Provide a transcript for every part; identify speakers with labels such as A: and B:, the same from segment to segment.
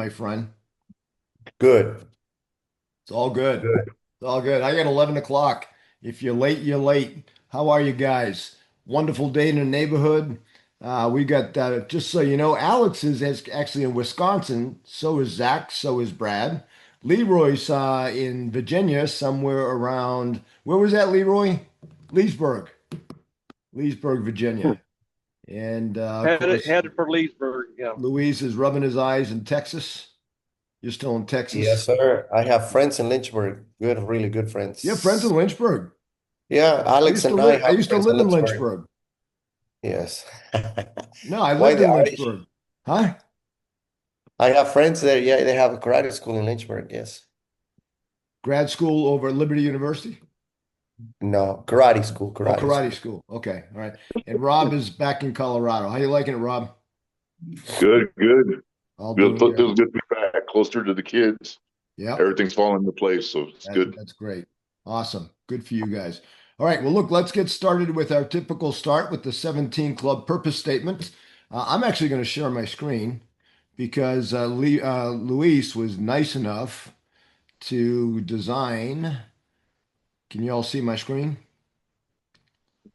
A: my friend?
B: Good.
A: It's all good.
B: Good.
A: It's all good. I got 11 o'clock. If you're late, you're late. How are you guys? Wonderful day in the neighborhood. We got, just so you know, Alex is actually in Wisconsin. So is Zach. So is Brad. Leroy's in Virginia, somewhere around, where was that, Leroy? Leesburg, Leesburg, Virginia. And of
C: Headed
A: course,
C: headed for Leesburg. Yeah.
A: Louise is rubbing his eyes in Texas. You're still in
B: Yes,
A: Texas.
B: sir. I have friends in Lynchburg. Good, really good
A: You have friends in
B: friends.
A: Lynchburg.
B: Yeah,
A: I
B: Alex
A: used to
B: and I
A: live I
B: have
A: used to
B: friends in
A: live in
B: Lynchburg.
A: Lynchburg.
B: Yes.
A: No, I
B: Why
A: lived
B: the
A: in
B: Irish?
A: Lynchburg. Huh?
B: I have friends there. Yeah, they have a karate school in Lynchburg. Yes.
A: Grad school over at Liberty University?
B: No, karate school,
A: Oh,
B: karate
A: karate
B: school.
A: school. Okay. All right. And Rob is back in Colorado. How you liking it, Rob?
D: Good, good.
A: All
D: Feels,
A: doing
D: feels
A: great.
D: good to be back, closer to the kids.
A: Yep.
D: Everything's falling into place, so it's good.
A: That's great. Awesome. Good for you guys. All right. Well, look, let's get started with our typical start with the 17 Club purpose statement. I'm actually going to share my screen because Luis was nice enough to design. Can you all see my screen?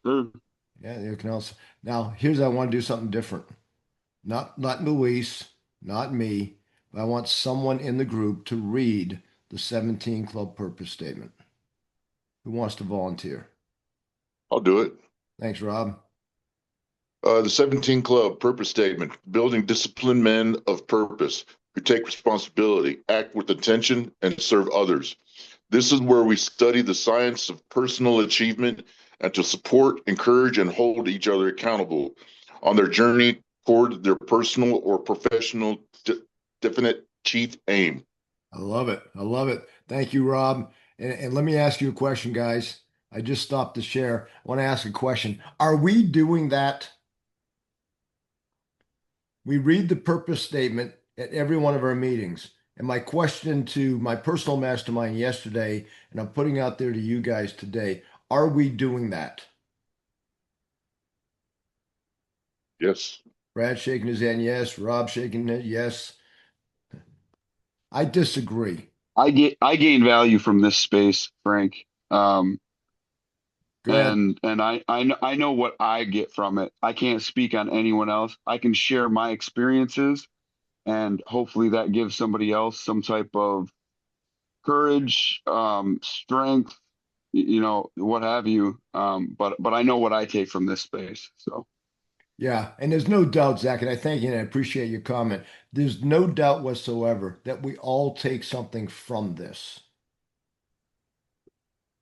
C: Mm.
A: Yeah, you can also. Now, here's I want to do something different. Not Luis, not me, but I want someone in the group to read the 17 Club purpose statement. Who wants to volunteer?
D: I'll do it.
A: Thanks, Rob.
D: The 17 Club purpose statement: building disciplined men of purpose who take responsibility, act with attention, and serve others. This is where we study the science of personal achievement and to support, encourage, and hold each other accountable on their journey toward their personal or professional definite chief aim.
A: I love it. I love it. Thank you, Rob. And let me ask you a question, guys. I just stopped to share. I want to ask a question. Are we doing that? We read the purpose statement at every one of our meetings. And my question to my personal mastermind yesterday, and I'm putting out there to you guys today, are we doing that?
D: Yes.
A: Brad shaking his hand, yes. Rob shaking it, yes. I disagree.
C: I gain value from this space, Frank.
A: Go ahead.
C: And I know what I get from it. I can't speak on anyone else. I can share my experiences, and hopefully that gives somebody else some type of courage, strength, what have you. But I know what I take from this space. So
A: Yeah, and there's no doubt, Zach, and I thank you and I appreciate your comment. There's no doubt whatsoever that we all take something from this.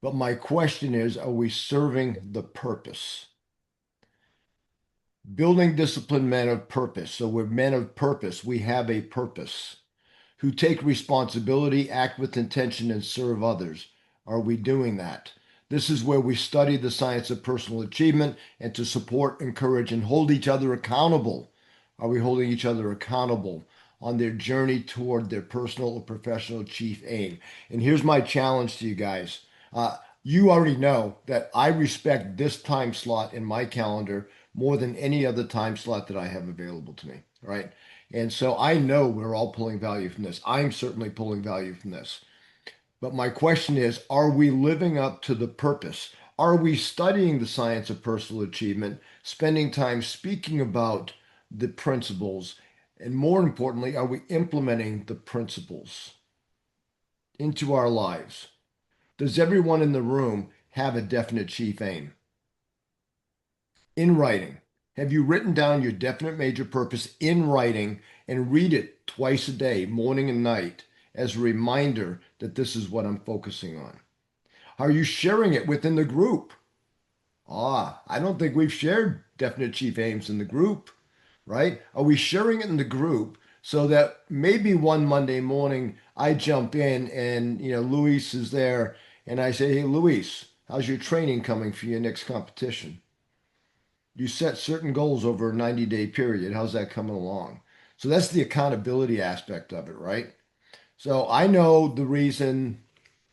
A: But my question is, are we serving the purpose? Building disciplined men of purpose. So we're men of purpose. We have a purpose who take responsibility, act with intention, and serve others. Are we doing that? This is where we study the science of personal achievement and to support, encourage, and hold each other accountable. Are we holding each other accountable on their journey toward their personal or professional chief aim? And here's my challenge to you guys. You already know that I respect this time slot in my calendar more than any other time slot that I have available to me, right? And so I know we're all pulling value from this. I'm certainly pulling value from this. But my question is, are we living up to the purpose? Are we studying the science of personal achievement, spending time speaking about the principles, and more importantly, are we implementing the principles into our lives? Does everyone in the room have a definite chief aim? In writing, have you written down your definite major purpose in writing and read it twice a day, morning and night, as a reminder that this is what I'm focusing on? Are you sharing it within the group? I don't think we've shared definite chief aims in the group, right? Are we sharing it in the group so that maybe one Monday morning I jump in and, Luis is there and I say, hey, Luis, how's your training coming for your next competition? You set certain goals over a 90-day period. How's that coming along? So that's the accountability aspect of it, right? So I know the reason,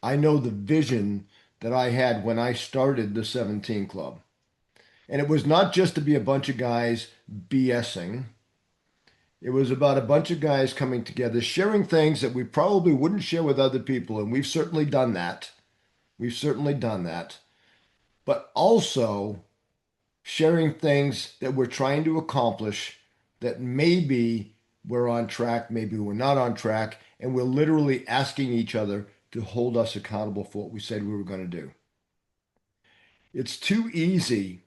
A: I know the vision that I had when I started the 17 Club. And it was not just to be a bunch of guys BSing. It was about a bunch of guys coming together, sharing things that we probably wouldn't share with other people, and we've certainly done that. We've certainly done that. But also sharing things that we're trying to accomplish that maybe we're on track, maybe we're not on track, and we're literally asking each other to hold us accountable for what we said we were going to do. It's too easy.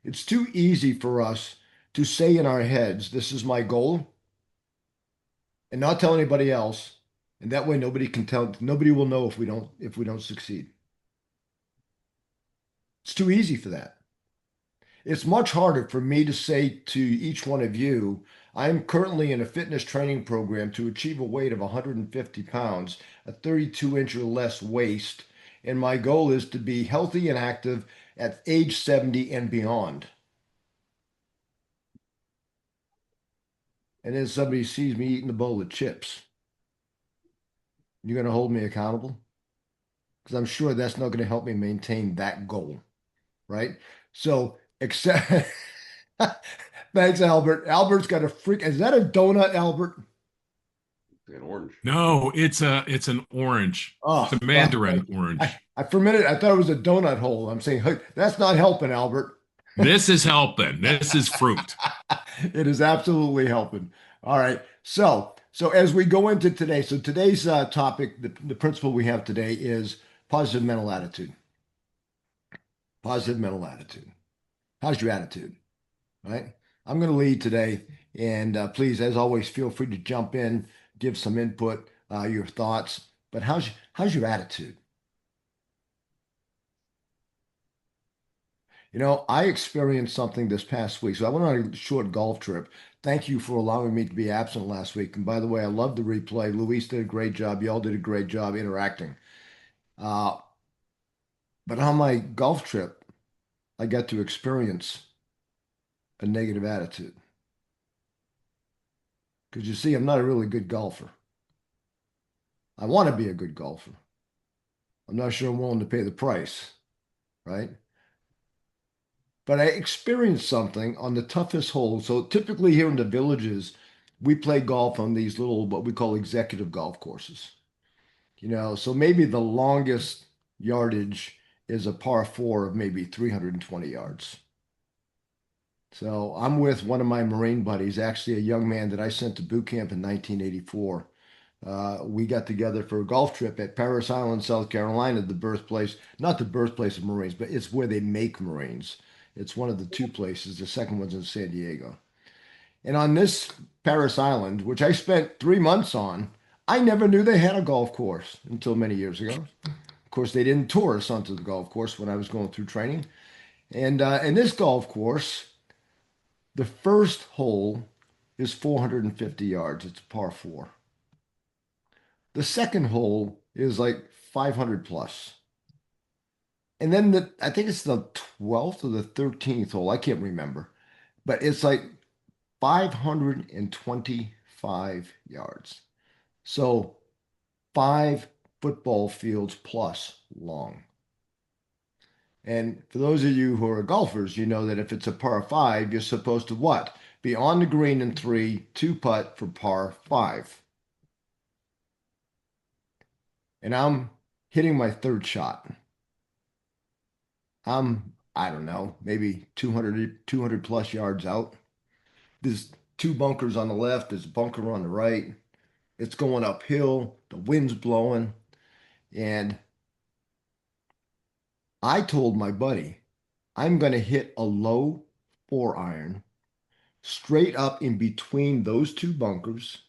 A: It's too easy for us to say in our heads, this is my goal, and not tell anybody else. And that way nobody can tell, nobody will know if we don't succeed. It's too easy for that. It's much harder for me to say to each one of you, I'm currently in a fitness training program to achieve a weight of 150 pounds, a 32-inch or less waist, and my goal is to be healthy and active at age 70 and beyond. And then somebody sees me eating a bowl of chips. You're going to hold me accountable? Because I'm sure that's not going to help me maintain that goal, right? So, except, thanks, Albert. Albert's got a freak. Is that a donut, Albert?
E: An orange.
F: No, it's an orange.
A: Oh,
F: It's a
A: well,
F: mandarin
A: thank you.
F: orange.
A: For a minute, I thought it was a donut hole. I'm saying, hey, that's not helping, Albert.
F: This is helping. This is fruit.
A: It is absolutely helping. All right. So as we go into today, so today's topic, the principle we have today is positive mental attitude. Positive mental attitude. How's your attitude? Right? I'm going to lead today, and please, as always, feel free to jump in, give some input, your thoughts. But how's your attitude? You know, I experienced something this past week. So I went on a short golf trip. Thank you for allowing me to be absent last week. And by the way, I love the replay. Luis did a great job. Y'all did a great job interacting. Uh, but on my golf trip, I got to experience a negative attitude. Because you see, I'm not a really good golfer. I want to be a good golfer. I'm not sure I'm willing to pay the price, right? But I experienced something on the toughest hole. So typically here in the villages, we play golf on these little, what we call executive golf courses. You know, so maybe the longest yardage is a par four of maybe 320 yards. So I'm with one of my Marine buddies, actually a young man that I sent to boot camp in 1984. We got together for a golf trip at Parris Island, South Carolina, the birthplace, not the birthplace of Marines, but it's where they make Marines. It's one of the two places. The second one's in San Diego. And on this Parris Island, which I spent 3 months on, I never knew they had a golf course until many years ago. Of course, they didn't tour us onto the golf course when I was going through training. And in this golf course, the first hole is 450 yards. It's a par four. The second hole is like 500 plus. And then I think it's the 12th or the 13th hole. I can't remember, but it's like 525 yards. So 5 football fields plus long. And for those of you who are golfers, you know that if it's a par five, you're supposed to what? Be on the green in three, two putt for par five. And I'm hitting my third shot. I don't know, maybe 200 plus yards out. There's two bunkers on the left, there's a bunker on the right. It's going uphill, the wind's blowing. And I told my buddy, I'm going to hit a low 4-iron straight up in between those two bunkers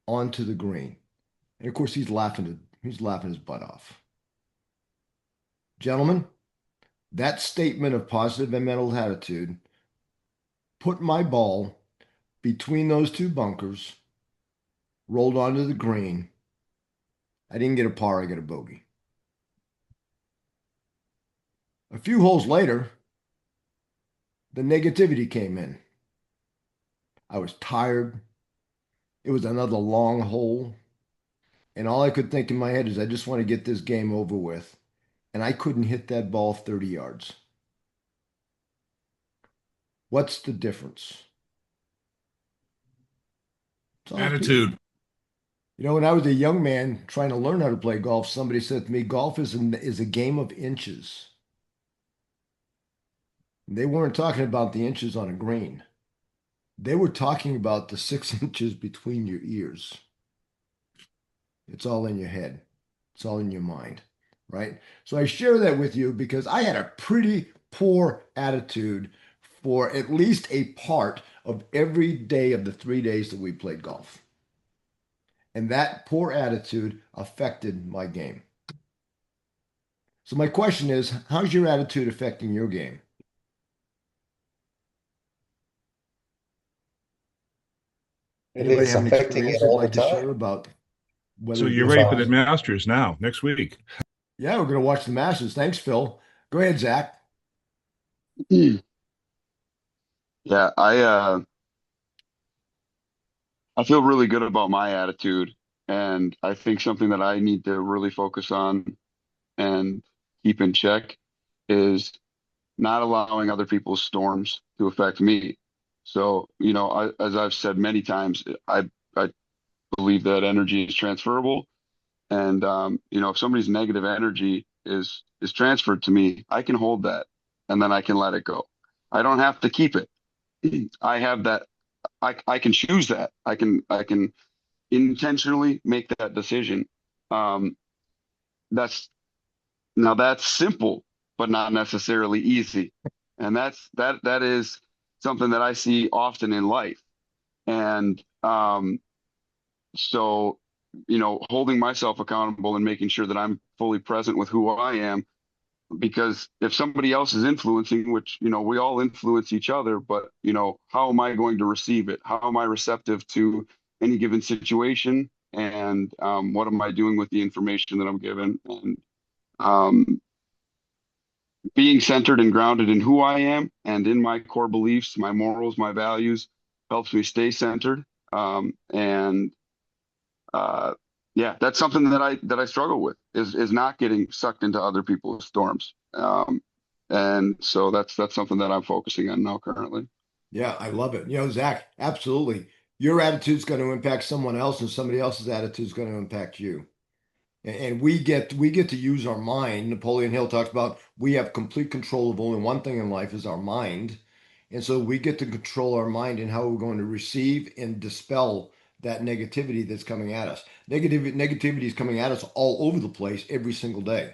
A: onto the green. And of course, he's laughing his butt off. Gentlemen, that statement of positive and mental attitude put my ball between those two bunkers, rolled onto the green. I didn't get a par, I got a bogey. A few holes later, the negativity came in. I was tired. It was another long hole. And all I could think in my head is, I just want to get this game over with. And I couldn't hit that ball 30 yards. What's the difference? It's all people.
F: Attitude.
A: You know, when I was a young man trying to learn how to play golf, somebody said to me, golf is a game of inches. They weren't talking about the inches on a green. They were talking about the 6 inches between your ears. It's all in your head. It's all in your mind, right? So I share that with you because I had a pretty poor attitude for at least a part of every day of the 3 days that we played golf. And that poor attitude affected my game. So my question is, how's your attitude affecting your game?
B: It
A: Anybody
B: is
A: have an
B: affecting it
A: experience they'd
B: all the
A: like to
B: time.
A: share about
G: So
A: whether it
G: you're
A: be
G: ready for
B: Wow.
G: the Masters now, next week.
A: Yeah, we're going to watch the Masters. Thanks, Phil. Go ahead, Zach.
C: Yeah, I feel really good about my attitude, and I think something that I need to really focus on and keep in check is not allowing other people's storms to affect me. So, as I've said many times, I believe that energy is transferable, and if somebody's negative energy is transferred to me, I can hold that, and then I can let it go. I don't have to keep it. I have that. I can choose that. I can intentionally make that decision. Um, that's simple, but not necessarily easy. And that is something that I see often in life. And so, holding myself accountable and making sure that I'm fully present with who I am, because if somebody else is influencing, which, we all influence each other, but, how am I going to receive it? How am I receptive to any given situation? And what am I doing with the information that I'm given? And um, being centered and grounded in who I am and in my core beliefs, my morals, my values helps me stay centered. And yeah, that's something that I struggle with is not getting sucked into other people's storms. And so that's something that I'm focusing on now currently.
A: Yeah, I love it. Zach, absolutely. Your attitude's going to impact someone else, and somebody else's attitude is going to impact you. And we get to use our mind. Napoleon Hill talks about we have complete control of only one thing in life is our mind. And so we get to control our mind and how we're going to receive and dispel that negativity that's coming at us. Negativity is coming at us all over the place every single day,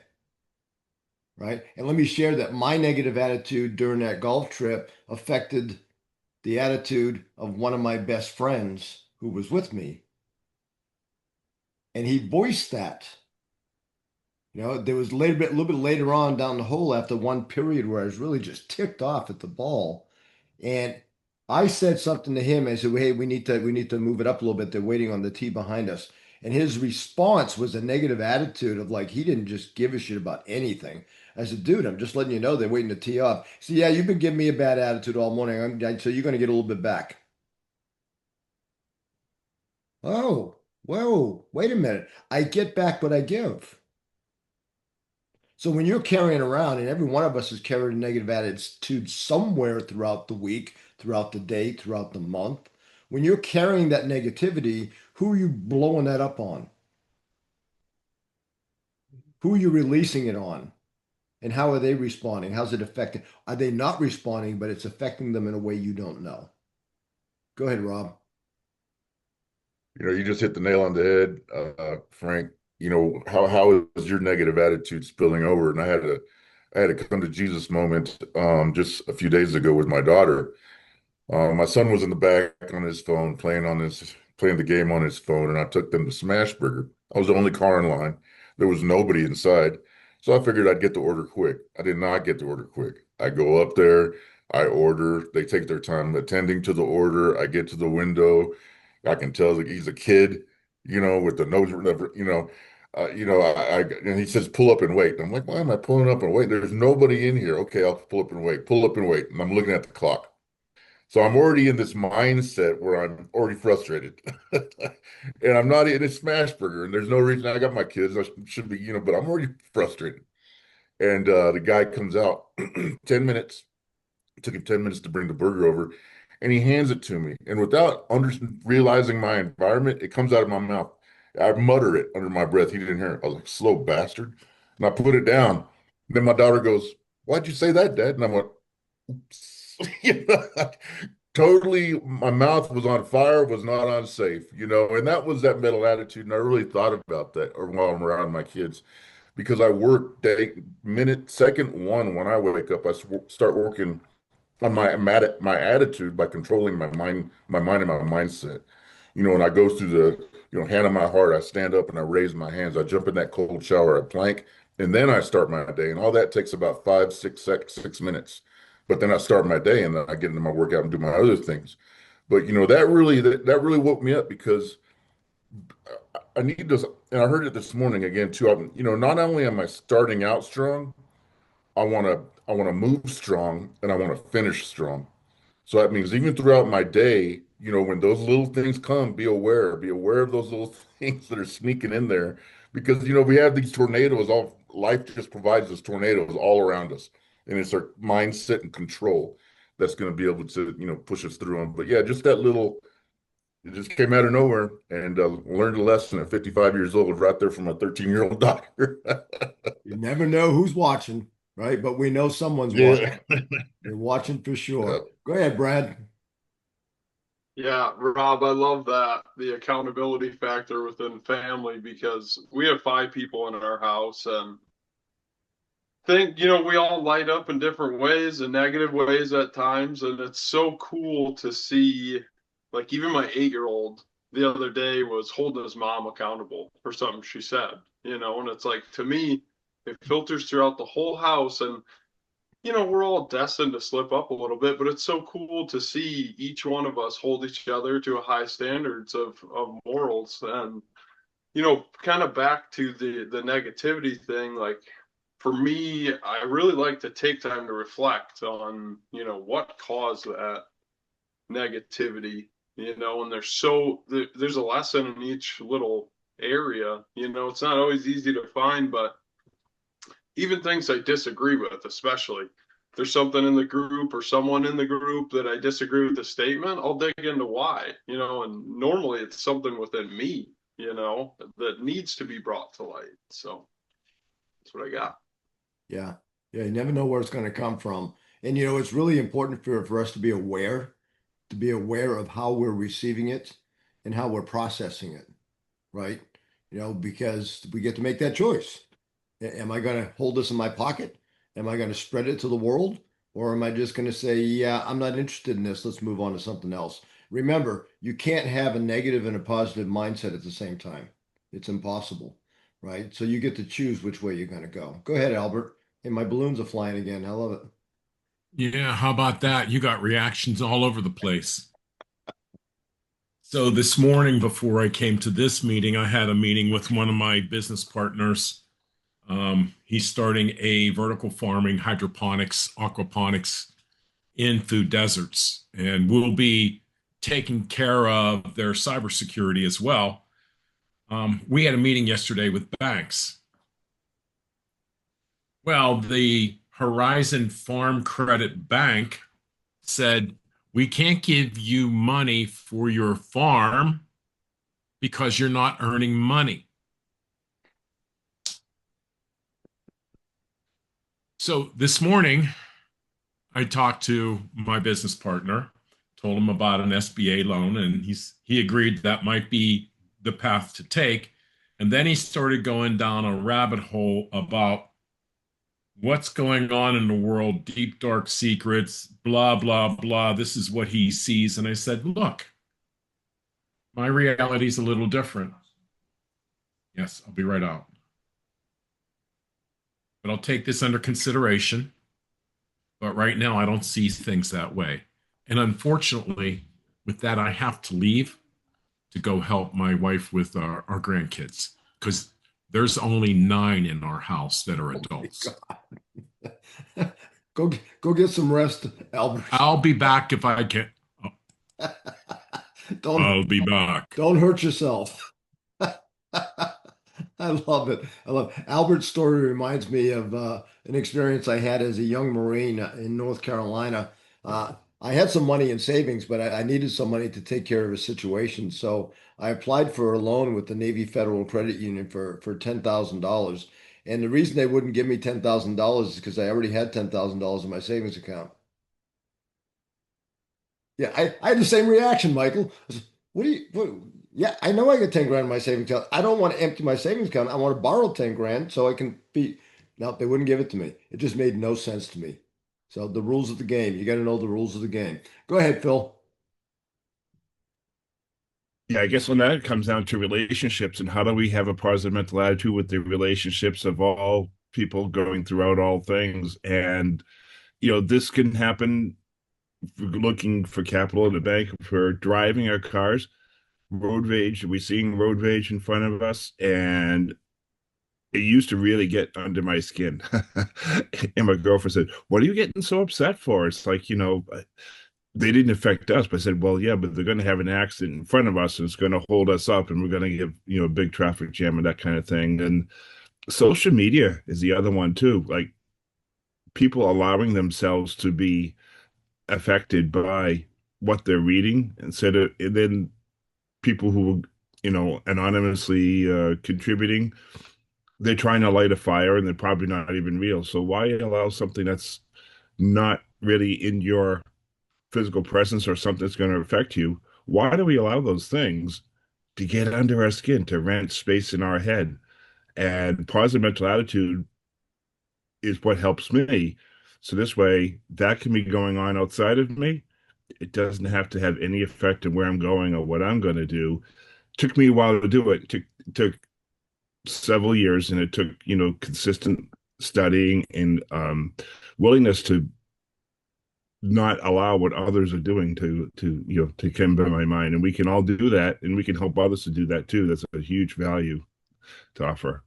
A: right? And let me share that my negative attitude during that golf trip affected the attitude of one of my best friends who was with me. And he voiced that. There was a little bit later on down the hole after one period where I was really just ticked off at the ball. And I said something to him. I said, "Hey, we need to move it up a little bit. They're waiting on the tee behind us." And his response was a negative attitude of like he didn't just give a shit about anything. I said, "Dude, I'm just letting you know they're waiting to tee off." He said, "Yeah, you've been giving me a bad attitude all morning. So you're going to get a little bit back." Oh, whoa, wait a minute. I get back what I give. So when you're carrying around, and every one of us is carrying a negative attitude somewhere throughout the week, throughout the day, throughout the month, when you're carrying that negativity, who are you blowing that up on? Who are you releasing it on? And how are they responding? How's it affecting? Are they not responding, but it's affecting them in a way you don't know? Go ahead, Rob.
D: You just hit the nail on the head, Frank. How is your negative attitude spilling over? And I had a come to Jesus moment just a few days ago with my daughter. My son was in the back on his phone playing the game on his phone, and I took them to Smashburger. I was the only car in line. There was nobody inside. So I figured I'd get the order quick. I did not get the order quick. I go up there, I order, they take their time attending to the order. I get to the window. I can tell that he's a kid, with the nose, whatever, and he says, pull up and wait. And I'm like, why am I pulling up and wait? There's nobody in here. Okay, I'll pull up and wait, pull up and wait. And I'm looking at the clock. So I'm already in this mindset where I'm already frustrated. And I'm not eating a smash burger, and there's no reason I got my kids. I should be, but I'm already frustrated. And the guy comes out 10 minutes. It took him 10 minutes to bring the burger over.
H: and he hands it to me. And without realizing my environment, it comes out of my mouth. I mutter it under my breath. He didn't hear it. I was like, slow bastard. And I put it down. Then my daughter goes, "Why'd you say that, Dad?" And I went, "Oops." You know, totally, my mouth was on fire, was not unsafe, and that was that mental attitude. And I really thought about that or while I'm around my kids because I work second one when I wake up, start working on my attitude by controlling my mind and my mindset. And I go through hand on my heart, I stand up and I raise my hands, I jump in that cold shower, I plank, and then I start my day. And all that takes about 6 minutes. But then I start my day and then I get into my workout and do my other things. But that really woke me up because I need to, and I heard it this morning again too. Not only am I starting out strong, I want to move strong and I want to finish strong. So that means even throughout my day, when those little things come, be aware of those little things that are sneaking in there because, we have these tornadoes, life just provides us tornadoes all around us. And it's our mindset and control that's going to be able to, push us through them. But yeah, it just came out of nowhere and learned a lesson at 55 years old right there from a 13-year-old daughter.
A: You never know who's watching, right? But we know someone's watching.
H: Yeah.
A: They're watching for
H: Yeah.
A: sure. Go ahead, Brad.
I: Yeah, Rob, I love that, the accountability factor within family, because we have 5 people in our house and we all light up in different ways and negative ways at times. And it's so cool to see, like, even my 8-year-old the other day was holding his mom accountable for something she said, and it's like, to me, it filters throughout the whole house. And we're all destined to slip up a little bit, but it's so cool to see each one of us hold each other to a high standards of morals. And, kind of back to the negativity thing, like, for me, I really like to take time to reflect on, what caused that negativity, and there's a lesson in each little area. It's not always easy to find, but even things I disagree with, especially if there's something in the group or someone in the group that I disagree with the statement, I'll dig into why, and normally it's something within me, that needs to be brought to light. So that's what I got.
A: Yeah. Yeah. You never know where it's going to come from. And, it's really important for us to be aware of how we're receiving it and how we're processing it, right? Because we get to make that choice. Am I going to hold this in my pocket? Am I going to spread it to the world? Or am I just going to say, yeah, I'm not interested in this. Let's move on to something else. Remember, you can't have a negative and a positive mindset at the same time. It's impossible, right? So you get to choose which way you're going to go. Go ahead, Albert. Hey, my balloons are flying again. I love it.
F: Yeah, how about that? You got reactions all over the place. So this morning, before I came to this meeting, I had a meeting with one of my business partners. He's starting a vertical farming, hydroponics, aquaponics in food deserts, and we'll be taking care of their cybersecurity as well. We had a meeting yesterday with banks. Well, the Horizon Farm Credit Bank said, we can't give you money for your farm because you're not earning money. So this morning, I talked to my business partner, told him about an SBA loan, and he agreed that might be the path to take. And then he started going down a rabbit hole about what's going on in the world, deep, dark secrets, blah, blah, blah. This is what he sees. And I said, look, my reality is a little different. Yes, I'll be right out. But I'll take this under consideration. But right now, I don't see things that way. And unfortunately, with that, I have to leave to go help my wife with our grandkids because there's only 9 in our house that are adults.
A: Oh go get some rest, Albert.
F: I'll be back if I can. I'll be back.
A: Don't hurt yourself. I love it. I love Albert's story reminds me of an experience I had as a young Marine in North Carolina. I had some money in savings, but I needed some money to take care of a situation. So I applied for a loan with the Navy Federal Credit Union for $10,000. And the reason they wouldn't give me $10,000 is because I already had $10,000 in my savings account. Yeah, I had the same reaction, Michael. I said, what do you, what, yeah, I know I got 10 grand in my savings account. I don't want to empty my savings account. I want to borrow 10 grand so I can be, no, they wouldn't give it to me. It just made no sense to me. So the rules of the game, you got to know the rules of the game. Go ahead, Phil.
G: Yeah, I guess when that comes down to relationships and how do we have a positive mental attitude with the relationships of all people going throughout all things. And, this can happen for looking for capital in the bank, for driving our cars, road rage. Are we seeing road rage in front of us? And it used to really get under my skin. And my girlfriend said, "What are you getting so upset for?" It's like, they didn't affect us, but I said, well, yeah, but they're going to have an accident in front of us and it's going to hold us up and we're going to get, a big traffic jam and that kind of thing. And social media is the other one too. Like people allowing themselves to be affected by what they're reading instead of, and then people who, anonymously contributing, they're trying to light a fire and they're probably not even real. So why allow something that's not really in your physical presence or something that's going to affect you? Why do we allow those things to get under our skin, to rent space in our head? And positive mental attitude is what helps me. So this way, that can be going on outside of me. It doesn't have to have any effect on where I'm going or what I'm going to do. Took me a while to do it. Took several years, and it took consistent studying and willingness to not allow what others are doing to come by my mind. And we can all do that, and we can help others to do that too. That's a huge value to offer.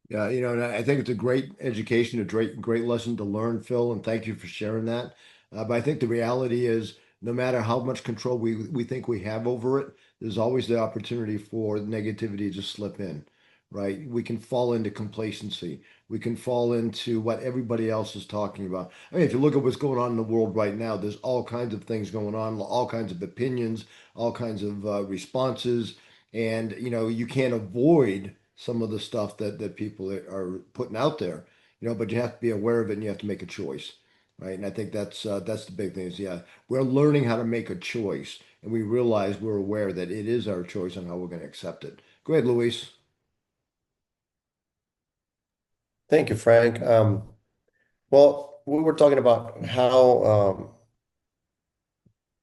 A: Yeah, and I think it's a great education, a great lesson to learn, Phil, and thank you for sharing that. But I think the reality is, no matter how much control we think we have over it, there's always the opportunity for negativity to slip in, right? We can fall into complacency. We can fall into what everybody else is talking about. I mean, if you look at what's going on in the world right now, there's all kinds of things going on, all kinds of opinions, all kinds of responses, and you can't avoid some of the stuff that people are putting out there, but you have to be aware of it and you have to make a choice, right? And I think that's the big thing is, yeah, we're learning how to make a choice and we realize we're aware that it is our choice on how we're going to accept it. Go ahead, Luis.
B: Thank you, Frank. Well, we were talking about how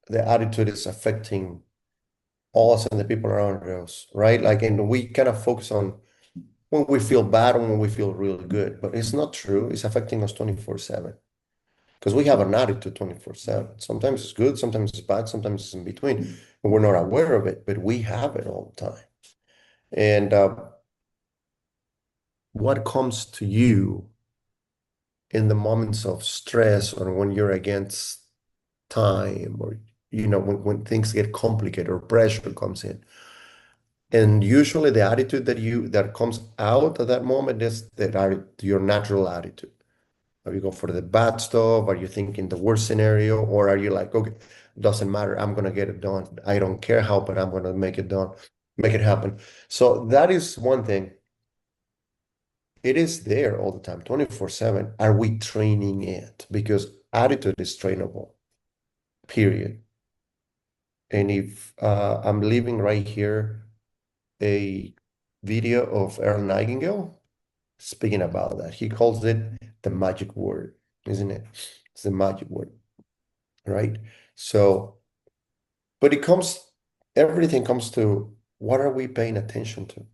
B: the attitude is affecting us and the people around us, right? Like, and we kind of focus on when we feel bad and when we feel really good, but it's not true. It's affecting us 24/7 because we have an attitude 24/7. Sometimes it's good, sometimes it's bad, sometimes it's in between, and we're not aware of it, but we have it all the time. And what comes to you in the moments of stress or when you're against time or when things get complicated or pressure comes in? And usually the attitude that comes out at that moment is your natural attitude. Are you go for the bad stuff? Are you thinking the worst scenario? Or are you like, okay, doesn't matter, I'm gonna get it done. I don't care how, but I'm gonna make it done, make it happen. So that is one thing. It is there all the time, 24/7. Are we training it? Because attitude is trainable, period. And if I'm leaving right here a video of Earl Nightingale speaking about that. He calls it the magic word, isn't it? It's the magic word, right? So, but everything comes to what are we paying attention to?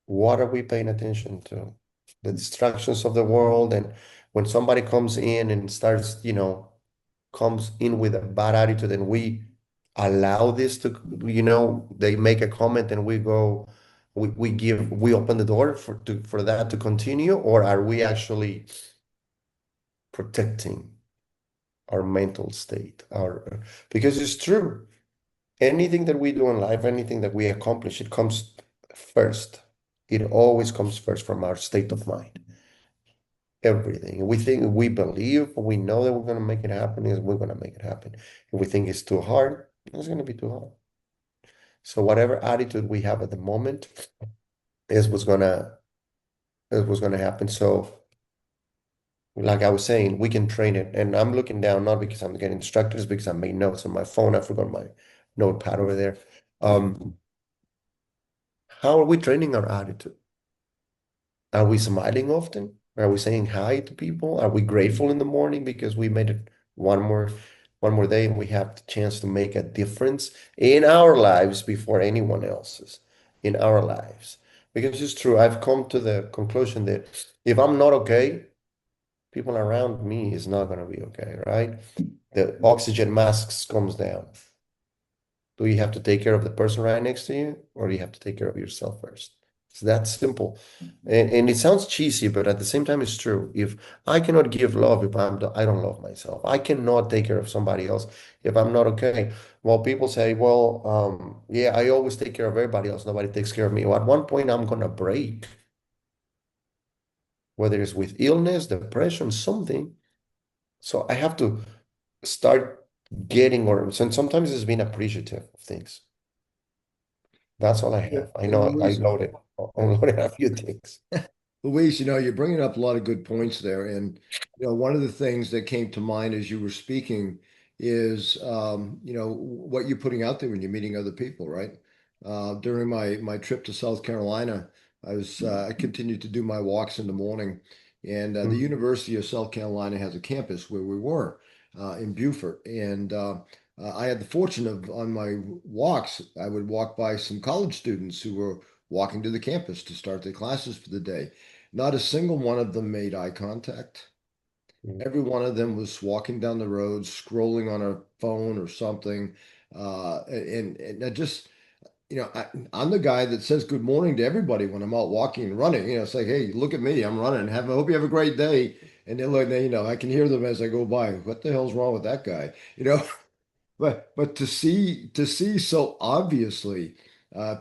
B: What are we paying attention to? The distractions of the world. And when somebody comes in and starts, comes in with a bad attitude and we allow this to, they make a comment and we open the door for that to continue, or are we actually protecting our mental state? Because it's true, anything that we do in life, anything that we accomplish, it comes first. It always comes first from our state of mind. everything. If we think, we believe, we know that we're going to make it happen, is we're going to make it happen. If we think it's too hard, it's going to be too hard. So whatever attitude we have at the moment is what's gonna happen. So like I was saying, we can train it. And I'm looking down not because I'm getting distracted, it's because I made notes on my phone. I forgot my notepad over there. How are we training our attitude? Are we smiling often? Are we saying hi to people? Are we grateful in the morning because we made it one more day and we have the chance to make a difference in our lives before anyone else's, in our lives? Because it's true, I've come to the conclusion that if I'm not okay, people around me is not going to be okay, right? The oxygen masks comes down. Do you have to take care of the person right next to you, or do you have to take care of yourself first? It's that simple. And it sounds cheesy, but at the same time, it's true. If I cannot give love if I don't love myself, I cannot take care of somebody else if I'm not okay. Well, people say, well, yeah, I always take care of everybody else. Nobody takes care of me. Well, at one point, I'm gonna break, whether it's with illness, depression, something. So I have to start getting, or sometimes it's being appreciative of things. That's all I
A: Yeah,
B: have. I
A: and
B: know I
A: Luis,
B: loaded, I loaded a few things.
A: Luis, you're bringing up a lot of good points there. And, one of the things that came to mind as you were speaking is, what you're putting out there when you're meeting other people, right? During my trip to South Carolina, I continued to do my walks in the morning. And the
B: Mm.
A: University of South Carolina has a campus where we were in Beaufort. And I had the fortune of, on my walks, I would walk by some college students who were walking to the campus to start their classes for the day. Not a single one of them made eye contact.
B: Mm.
A: Every one of them was walking down the road, scrolling on a phone or something. And I just, I'm the guy that says good morning to everybody when I'm out walking and running. It's like, hey, look at me, I'm running. I hope you have a great day. And they look, I can hear them as I go by. What the hell's wrong with that guy? But to see so obviously,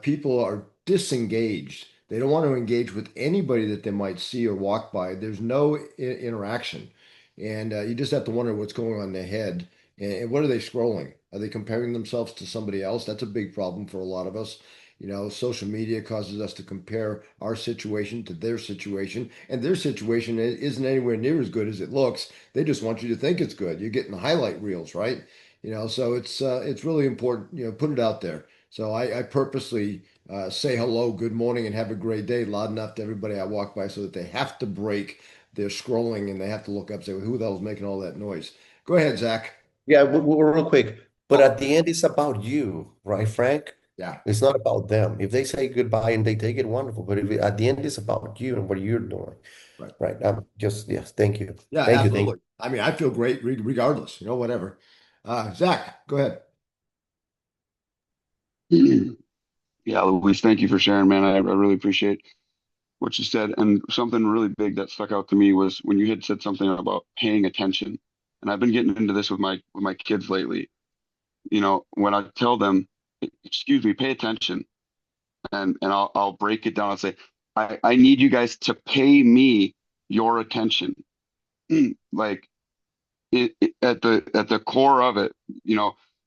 A: people are disengaged. They don't want to engage with anybody that they might see or walk by. There's no interaction, and you just have to wonder what's going on in their head. And what are they scrolling? Are they comparing themselves to somebody else? That's a big problem for a lot of us. Social media causes us to compare our situation to their situation, and their situation isn't anywhere near as good as it looks. They just want you to think it's good. You're getting the highlight reels, right? So it's really important, put it out there. So I purposely say hello, good morning, and have a great day loud enough to everybody I walk by so that they have to break their scrolling and they have to look up and say, well, who the hell's making all that noise? Go ahead, Zach.
B: Yeah, real quick. But
A: Oh,
B: at the end, it's about you, right, Frank?
A: yeah,
B: It's not about them. If they say goodbye and they take it, wonderful. But at the end, it's about you and what you're doing,
A: right.
B: right? Just yes, thank you,
A: Yeah,
B: thank you, thank you.
A: absolutely. I mean, I feel great regardless, whatever. Zach, go ahead.
C: Yeah, Luis, thank you for sharing, man. I really appreciate what you said. And something really big that stuck out to me was when you had said something about paying attention. And I've been getting into this with my kids lately. When I tell them, excuse me, pay attention, and I'll break it down. I'll say, I need you guys to pay me your attention. Like at the core of it,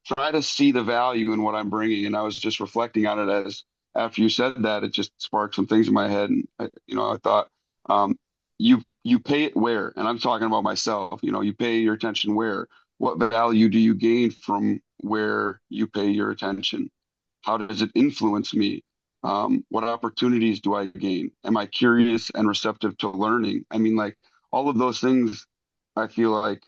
C: try to see the value in what I'm bringing. And I was just reflecting on it as after you said that, it just sparked some things in my head. And I thought, um, you pay it where, and I'm talking about myself. You pay your attention where. What value do you gain from where you pay your attention? How does it influence me? What opportunities do I gain? Am I curious and receptive to learning? I mean, like all of those things, I feel like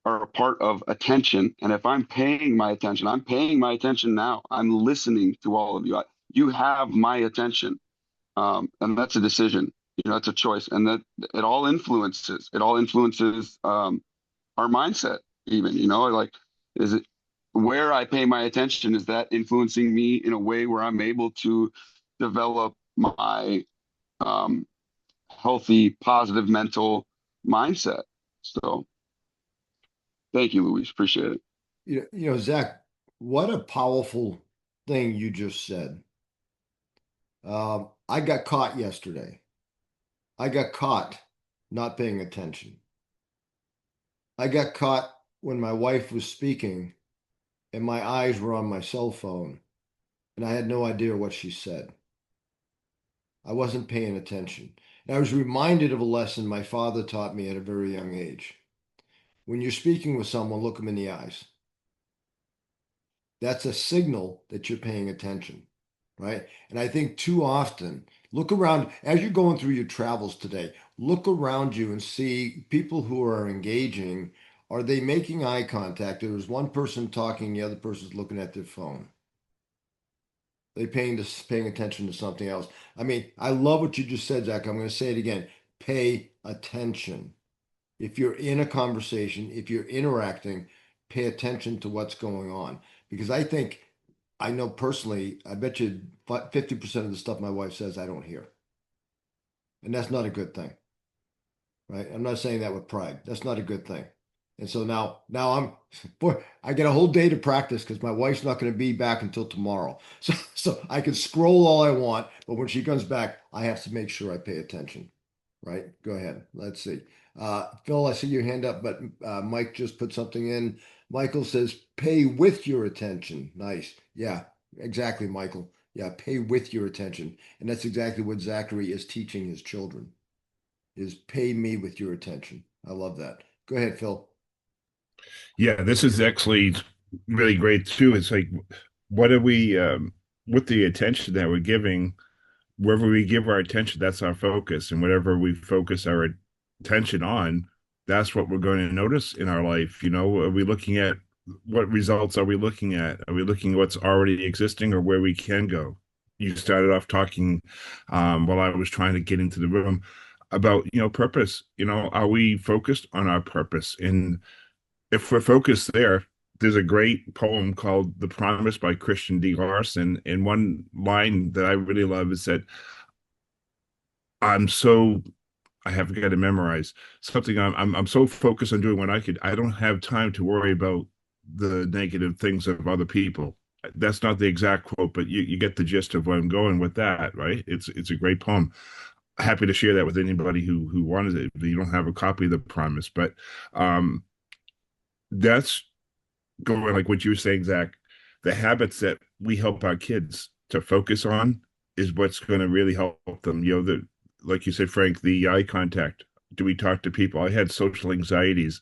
C: are a part of attention. And if I'm paying my attention now. I'm listening to all of you. You have my attention. And that's a decision. It's a choice. And that it all influences our mindset even, like, is it where I pay my attention, is that influencing me in a way where I'm able to develop my um, healthy, positive mental mindset? So thank you, Luis. Appreciate it.
A: Zach, what a powerful thing you just said. I got caught yesterday. I got caught not paying attention. I got caught when my wife was speaking and my eyes were on my cell phone and I had no idea what she said. I wasn't paying attention. And I was reminded of a lesson my father taught me at a very young age. When you're speaking with someone, look them in the eyes. That's a signal that you're paying attention, right? And I think too often, look around as you're going through your travels today, look around you and see people who are engaging. Are they making eye contact? There's one person talking, the other person's looking at their phone. They paying attention to something else. I mean, I love what you just said, Zach. I'm going to say it again. Pay attention. If you're in a conversation, if you're interacting, pay attention to what's going on. Because I know personally, I bet you 50% of the stuff my wife says I don't hear. And that's not a good thing, right? I'm not saying that with pride. That's not a good thing. And so now boy, I get a whole day to practice because my wife's not going to be back until tomorrow. So I can scroll all I want, but when she comes back, I have to make sure I pay attention. Right? Go ahead. Let's see. Phil, I see your hand up, but Mike just put something in. Michael says, pay with your attention. Nice. Yeah, exactly, Michael. Yeah, pay with your attention. And that's exactly what Zachary is teaching his children, is pay me with your attention. I love that. Go ahead, Phil.
G: Yeah, this is actually really great too. It's like, what are we, with the attention that we're giving, wherever we give our attention, that's our focus. And whatever we focus our attention on, that's what we're going to notice in our life. You know, are we looking at what results are we looking at? Are we looking at what's already existing or where we can go? You started off talking while I was trying to get into the room about, purpose. Are we focused on our purpose? And if we're focused there, there's a great poem called The Promise by Christian D. Larson. And one line that I really love is that I'm so I have got to memorize something. I'm so focused on doing what I don't have time to worry about the negative things of other people. That's not the exact quote, but you get the gist of where I'm going with that, right? It's a great poem. Happy to share that with anybody who wanted it. If you don't have a copy of The Promise, but that's going like what you were saying, Zach. The habits that we help our kids to focus on is what's going to really help them. Like you said, Frank, the eye contact. Do we talk to people? I had social anxieties.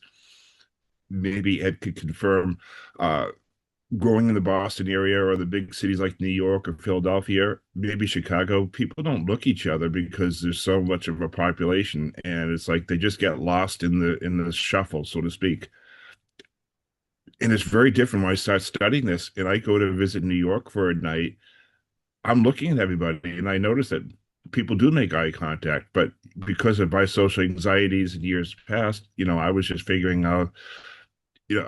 G: Maybe Ed could confirm. Growing in the Boston area or the big cities like New York or Philadelphia, maybe Chicago, people don't look each other because there's so much of a population, and it's like they just get lost in the shuffle, so to speak. And it's very different when I start studying this and I go to visit New York for a night. I'm looking at everybody and I notice that people do make eye contact, but because of my social anxieties in years past, I was just figuring out,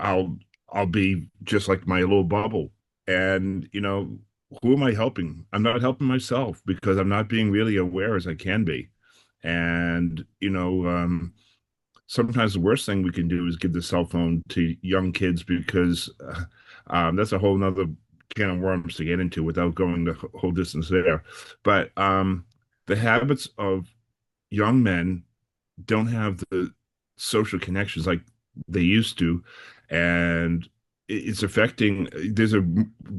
G: I'll be just like my little bubble. And, who am I helping? I'm not helping myself because I'm not being really aware as I can be. And, sometimes the worst thing we can do is give the cell phone to young kids because that's a whole nother can of worms to get into without going the whole distance there. But the habits of young men don't have the social connections like they used to. And it's affecting. There's a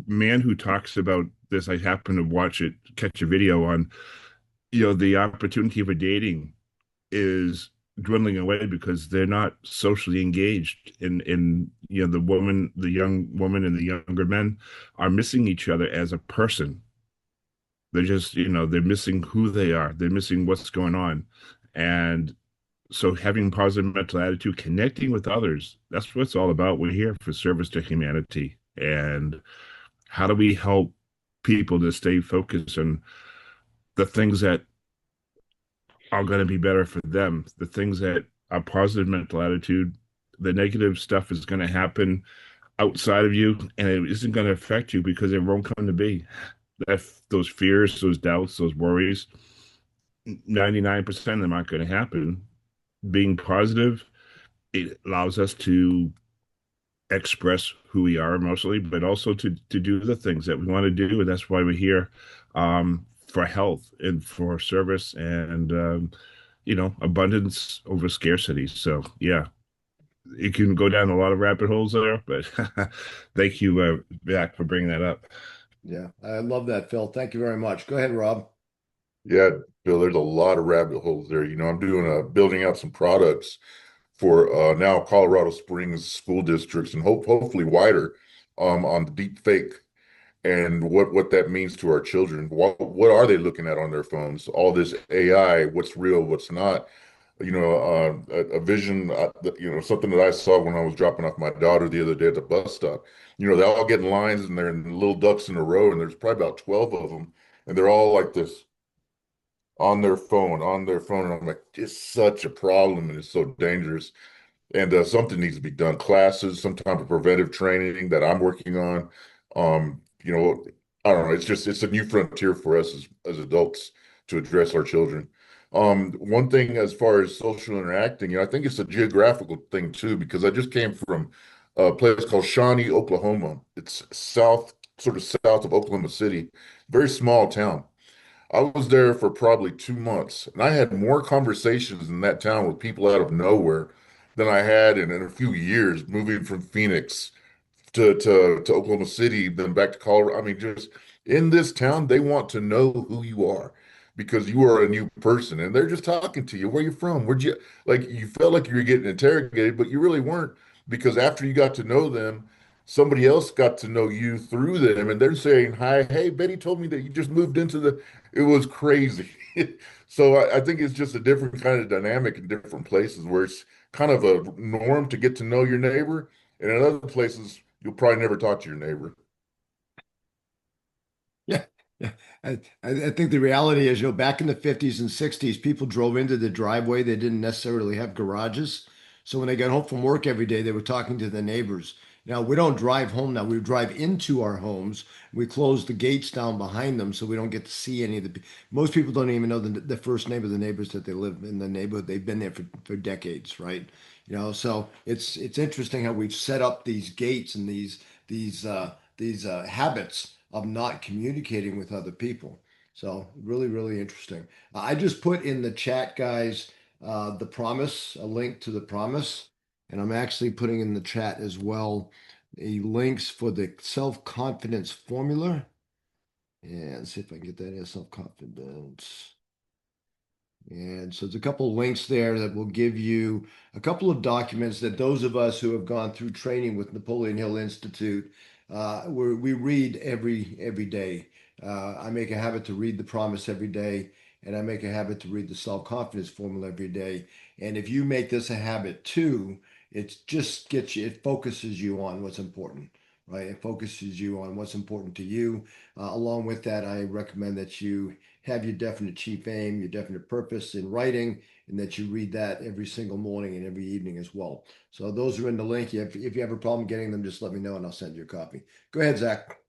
G: man who talks about this. I happen to catch a video on, the opportunity for dating is dwindling away because they're not socially engaged in the young woman and the younger men are missing each other as a person. They're just, they're missing who they are. They're missing what's going on. And so having positive mental attitude, connecting with others, that's what it's all about. We're here for service to humanity. And how do we help people to stay focused on the things that are going to be better for them, the things that are positive mental attitude? The negative stuff is going to happen outside of you and it isn't going to affect you because it won't come to be. Those fears, those doubts, those worries, 99% of them aren't going to happen. Being positive, it allows us to express who we are emotionally, but also to do the things that we want to do. And that's why we're here, for health and for service and abundance over scarcity. So yeah, it can go down a lot of rabbit holes there, but thank you, Zach, for bringing that up.
A: Yeah, I love that, Phil. Thank you very much. Go ahead, Rob.
H: Yeah, Bill, there's a lot of rabbit holes there. I'm doing building out some products for now Colorado Springs school districts and hopefully wider on the deep fake and what that means to our children. What are they looking at on their phones? All this AI, what's real, what's not. A vision, something that I saw when I was dropping off my daughter the other day at the bus stop. They all get in lines and they're in little ducks in a row, and there's probably about 12 of them, and they're all like this on their phone. And I'm like, it's such a problem and it's so dangerous. And something needs to be done. Classes, some type of preventive training that I'm working on. Um, you know, I don't know. It's a new frontier for us as adults to address our children. One thing as far as social interacting, I think it's a geographical thing too, because I just came from a place called Shawnee, Oklahoma. It's sort of south of Oklahoma City, very small town. I was there for probably 2 months, and I had more conversations in that town with people out of nowhere than I had in a few years moving from Phoenix to Oklahoma City, then back to Colorado. I mean, just in this town, they want to know who you are because you are a new person, and they're just talking to you. Where you from? Where'd you like? You felt like you were getting interrogated, but you really weren't because after you got to know them, somebody else got to know you through them, and they're saying, "Hi, hey, Betty told me that you just moved into the." It was crazy. So I think it's just a different kind of dynamic in different places where it's kind of a norm to get to know your neighbor. And in other places, you'll probably never talk to your neighbor.
A: Yeah, yeah. I think the reality is, back in the 50s and 60s, people drove into the driveway. They didn't necessarily have garages. So when they got home from work every day, they were talking to the neighbors. Now, we don't drive home now. We drive into our homes. We close the gates down behind them so we don't get to see any of the. Most people don't even know the first name of the neighbors that they live in the neighborhood. They've been there for decades, right? So it's interesting how we've set up these gates and these habits of not communicating with other people. So really, really interesting. I just put in the chat, guys, the promise, a link to the promise, and I'm actually putting in the chat as well a links for the self-confidence formula. And see if I can get that in self-confidence. And so there's a couple of links there that will give you a couple of documents that those of us who have gone through training with Napoleon Hill Institute, we read every day. I make a habit to read the promise every day, and I make a habit to read the self-confidence formula every day. And if you make this a habit too, it just gets you, it focuses you on what's important, right? It focuses you on what's important to you. Along with that, I recommend that you have your definite chief aim, your definite purpose in writing, and that you read that every single morning and every evening as well. So those are in the link. If you have a problem getting them, just let me know and I'll send you a copy. Go ahead, Zach.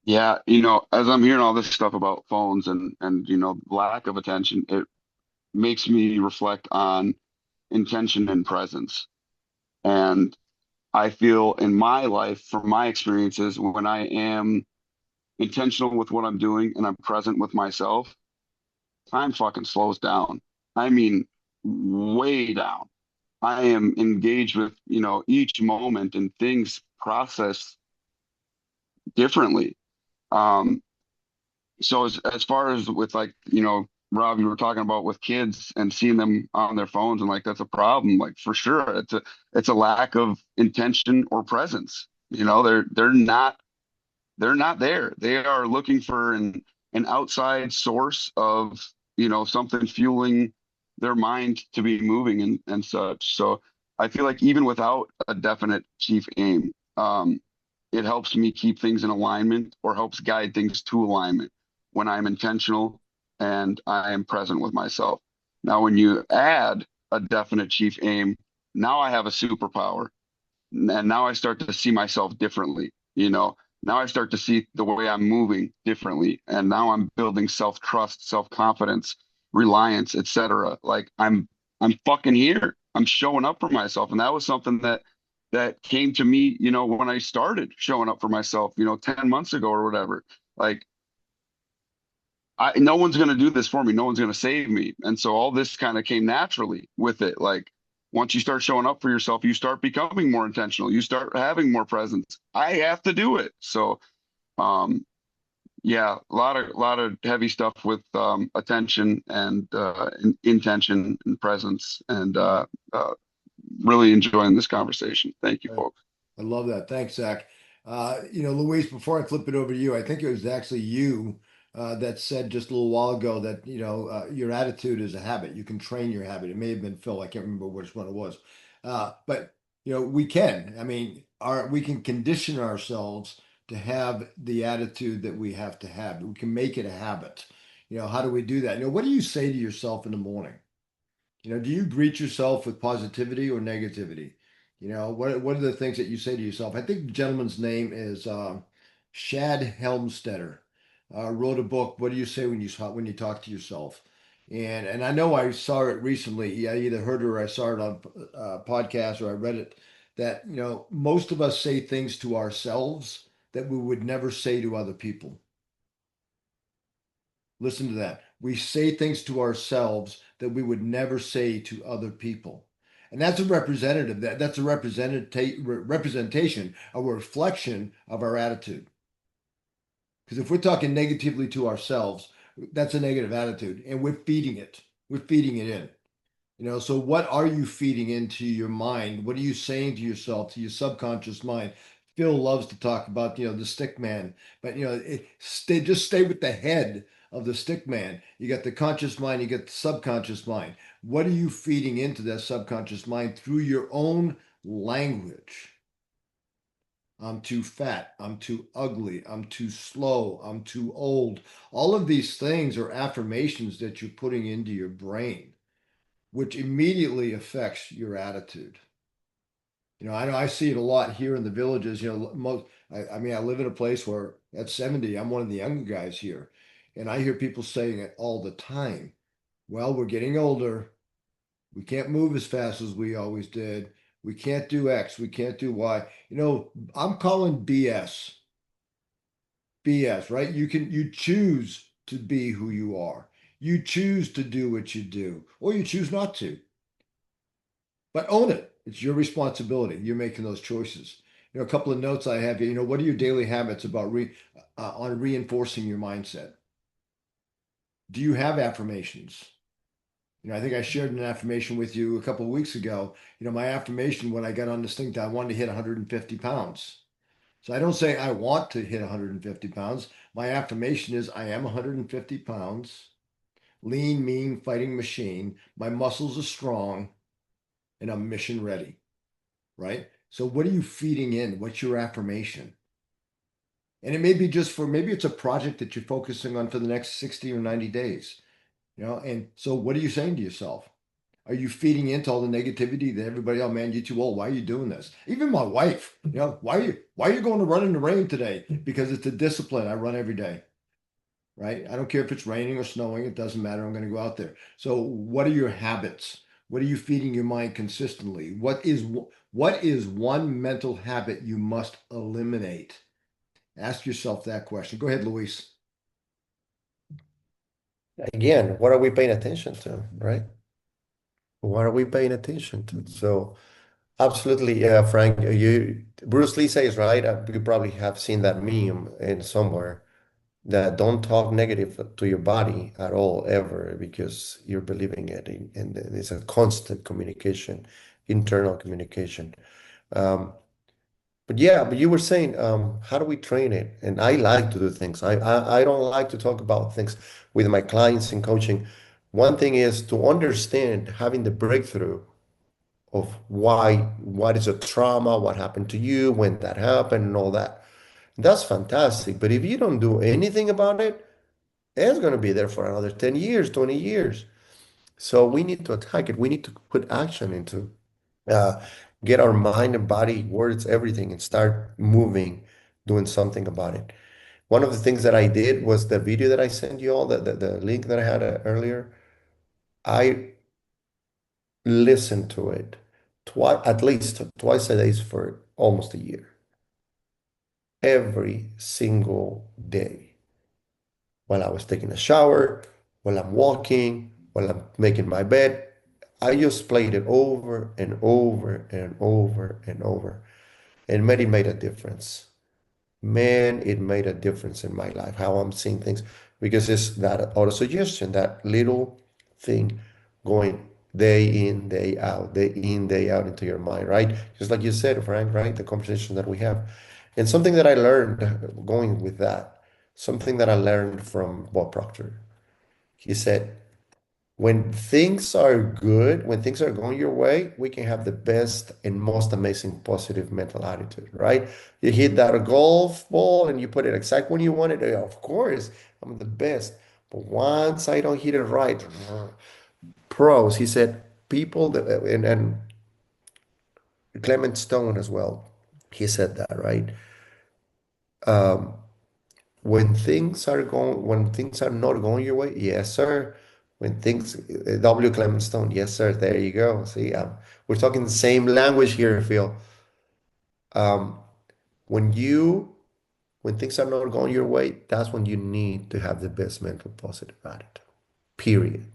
C: Yeah, as I'm hearing all this stuff about phones and lack of attention, it makes me reflect on intention and presence. And I feel in my life, from my experiences, when I am intentional with what I'm doing and I'm present with myself, time fucking slows down. I mean, way down. I am engaged with, each moment and things process differently. Um, so as far as with like, Rob, you were talking about with kids and seeing them on their phones and like that's a problem. Like for sure, it's a lack of intention or presence. They're not there. They are looking for an outside source of, something fueling their mind to be moving and such. So I feel like even without a definite chief aim, it helps me keep things in alignment or helps guide things to alignment when I'm intentional and I am present with myself. Now, when you add a definite chief aim, now I have a superpower and now I start to see myself differently. Now I start to see the way I'm moving differently, and now I'm building self-trust, self-confidence, reliance, etc. Like I'm fucking here. I'm showing up for myself, and that was something that came to me, when I started showing up for myself, 10 months ago or whatever. Like no one's going to do this for me. No one's going to save me. And so all this kind of came naturally with it. Like once you start showing up for yourself, you start becoming more intentional. You start having more presence. I have to do it. So, um, yeah, a lot of heavy stuff with attention and intention and presence, and really enjoying this conversation. Thank you, folks.
A: I love that. Thanks, Zach. Luis, before I flip it over to you, I think it was actually you that said just a little while ago that, your attitude is a habit. You can train your habit. It may have been Phil. I can't remember which one it was. But, we can. I mean, we can condition ourselves to have the attitude that we have to have. We can make it a habit. How do we do that? What do you say to yourself in the morning? Do you greet yourself with positivity or negativity? What are the things that you say to yourself? I think the gentleman's name is Shad Helmstetter. Wrote a book. What do you say when you talk to yourself? And I know I saw it recently. I either heard it or I saw it on a podcast or I read it that most of us say things to ourselves that we would never say to other people. Listen to that. We say things to ourselves that we would never say to other people. And that's a representative, that's a representation, a reflection of our attitude. Because if we're talking negatively to ourselves, that's a negative attitude, and we're feeding it. We're feeding it in. So what are you feeding into your mind? What are you saying to yourself, to your subconscious mind? Phil loves to talk about, the stick man, but just stay with the head of the stick man. You got the conscious mind, you got the subconscious mind. What are you feeding into that subconscious mind through your own language? I'm too fat. I'm too ugly. I'm too slow. I'm too old. All of these things are affirmations that you're putting into your brain, which immediately affects your attitude. I know I see it a lot here in the villages. I mean, I live in a place where at 70, I'm one of the younger guys here, and I hear people saying it all the time. Well, we're getting older. We can't move as fast as we always did. We can't do X. We can't do Y. I'm calling BS. BS, right? You choose to be who you are. You choose to do what you do, or you choose not to. But own it. It's your responsibility. You're making those choices. A couple of notes I have here. What are your daily habits about on reinforcing your mindset? Do you have affirmations? I think I shared an affirmation with you a couple of weeks ago. My affirmation when I got on this thing that I wanted to hit 150 pounds. So I don't say I want to hit 150 pounds. My affirmation is I am 150 pounds, lean, mean, fighting machine. My muscles are strong and I'm mission ready, right? So what are you feeding in? What's your affirmation? And it may be maybe it's a project that you're focusing on for the next 60 or 90 days, and so what are you saying to yourself? Are you feeding into all the negativity that everybody, oh man, you're too old. Why are you doing this? Even my wife, why are you going to run in the rain today? Because it's a discipline. I run every day, right? I don't care if it's raining or snowing. It doesn't matter. I'm going to go out there. So what are your habits? What are you feeding your mind consistently? What is one mental habit you must eliminate? Ask yourself that question. Go ahead, Luis.
B: Again, what are we paying attention to, right? What are we paying attention to? So, absolutely, yeah, Frank. Bruce Lee says, right? You probably have seen that meme in somewhere that don't talk negative to your body at all ever because you're believing it, and it's a constant communication, internal communication. Um, but yeah, but you were saying, how do we train it? And I like to do things. I don't like to talk about things with my clients in coaching. One thing is to understand having the breakthrough of what is a trauma, what happened to you, when that happened, and all that. That's fantastic. But if you don't do anything about it, it's going to be there for another 10 years, 20 years. So we need to attack it. We need to put action into uh, get our mind and body, words, everything, and start moving, doing something about it. One of the things that I did was the video that I sent you all, the link that I had earlier. I listened to it twice, at least twice a day for almost a year, every single day. while I was taking a shower, while I'm walking, while I'm making my bed. I just played it over and over and over and over. And man, it made a difference. Man, it made a difference in my life, how I'm seeing things, because it's that auto-suggestion, that little thing going day in, day out into your mind, right? Just like you said, Frank, right? The conversation that we have. And something that I learned going with that, something that I learned from Bob Proctor. He said, when things are good, when things are going your way, we can have the best and most amazing positive mental attitude, right? You hit that golf ball and you put it exact when you want it. Of course, I'm the best. But once I don't hit it right, pros, he said, people that, and Clement Stone as well, he said that, right? Um, when things are not going your way, yes, sir. When things, W. Clement Stone, yes, sir. There you go. See, we're talking the same language here, Phil. Um, when you, when things are not going your way, that's when you need to have the best mental positive attitude. Period.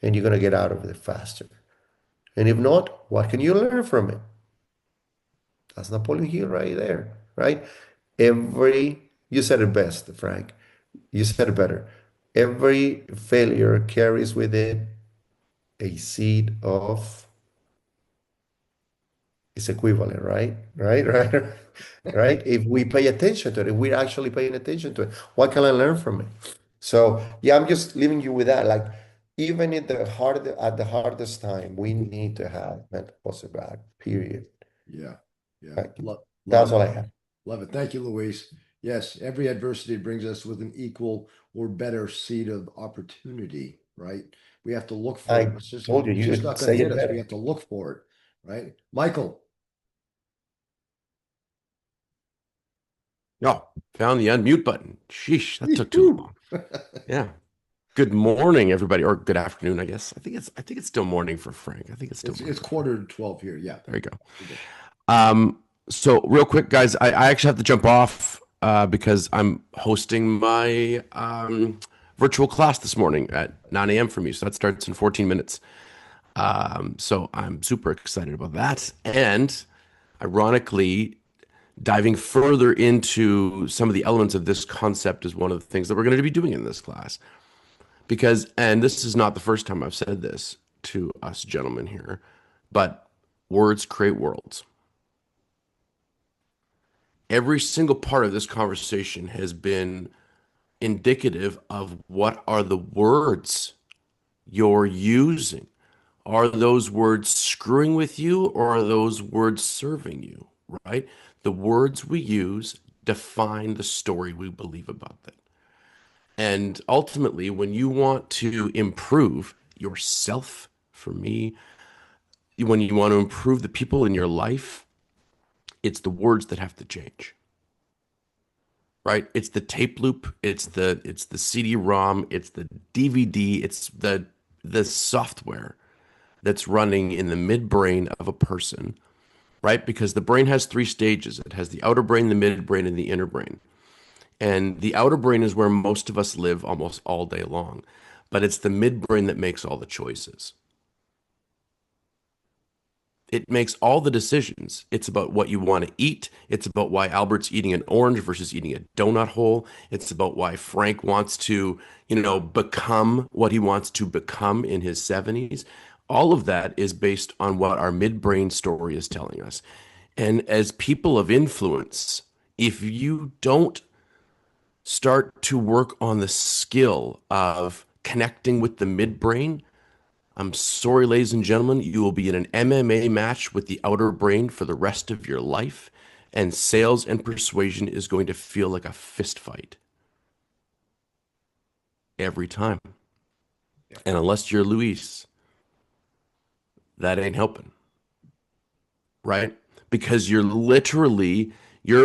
B: And you're gonna get out of it faster. And if not, what can you learn from it? That's Napoleon Hill right there, right? You said it best, Frank. You said it better. Every failure carries with it a seed of its equivalent, right? Right, right, right. If we pay attention to it, if we're actually paying attention to it, what can I learn from it? So yeah, I'm just leaving you with that. Like even at the hardest time, we need to have mental positive attitude, period.
A: Yeah. Yeah.
B: Right?
A: Love
B: That's
A: it.
B: all I have.
A: Love it. Thank you, Luis. Yes, every adversity brings us with an equal or better seed of opportunity, right? We have to look for it.
B: I
A: It's
B: told you,
A: it's
B: you
A: just
B: would
A: not going to
B: say
A: hit
B: it
A: us. We
B: better.
A: have to look for it, right? Michael.
E: Oh, found the unmute button. Sheesh, that took too
A: Woo.
E: long. Yeah. Good morning, everybody, or good afternoon, I guess. I think it's still morning for Frank. I think it's still morning
A: It's
E: for Frank.
A: quarter to 12 here. Yeah.
E: There you go.
A: We're good.
E: So real quick, guys, I actually have to jump off because I'm hosting my virtual class this morning at 9 a.m. for me. So that starts in 14 minutes. So I'm super excited about that. And ironically, diving further into some of the elements of this concept is one of the things that we're going to be doing in this class. Because, and this is not the first time I've said this to us gentlemen here, but words create worlds. Every single part of this conversation has been indicative of what are the words you're using. Are those words screwing with you or are those words serving you, right? The words we use define the story we believe about them. And ultimately, when you want to improve yourself, for me, when you want to improve the people in your life, it's the words that have to change. Right? It's the tape loop, it's the CD-ROM, it's the DVD, it's the software that's running in the midbrain of a person, right? Because the brain has three stages. It has the outer brain, the midbrain, and the inner brain. And the outer brain is where most of us live almost all day long. But it's the midbrain that makes all the choices. It makes all the decisions. It's about what you want to eat. It's about why Albert's eating an orange versus eating a donut hole. It's about why Frank wants to, become what he wants to become in his 70s. All of that is based on what our midbrain story is telling us. And as people of influence, if you don't start to work on the skill of connecting with the midbrain, I'm sorry, ladies and gentlemen, you will be in an MMA match with the outer brain for the rest of your life, and sales and persuasion is going to feel like a fist fight every time. And unless you're Luis, that ain't helping, right? Because you're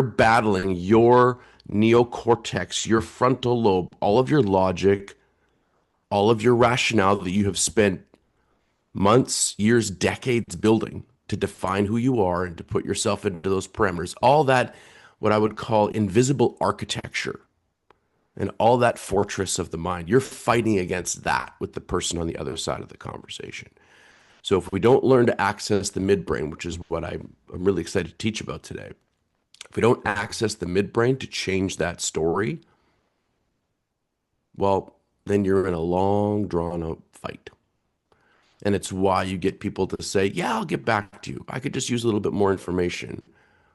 E: battling your neocortex, your frontal lobe, all of your logic, all of your rationale that you have spent months, years, decades building to define who you are and to put yourself into those parameters. All that, what I would call invisible architecture, and all that fortress of the mind. You're fighting against that with the person on the other side of the conversation. So if we don't learn to access the midbrain, which is what I'm really excited to teach about today, if we don't access the midbrain to change that story, well, then you're in a long, drawn out fight. And it's why you get people to say, yeah, I'll get back to you. I could just use a little bit more information,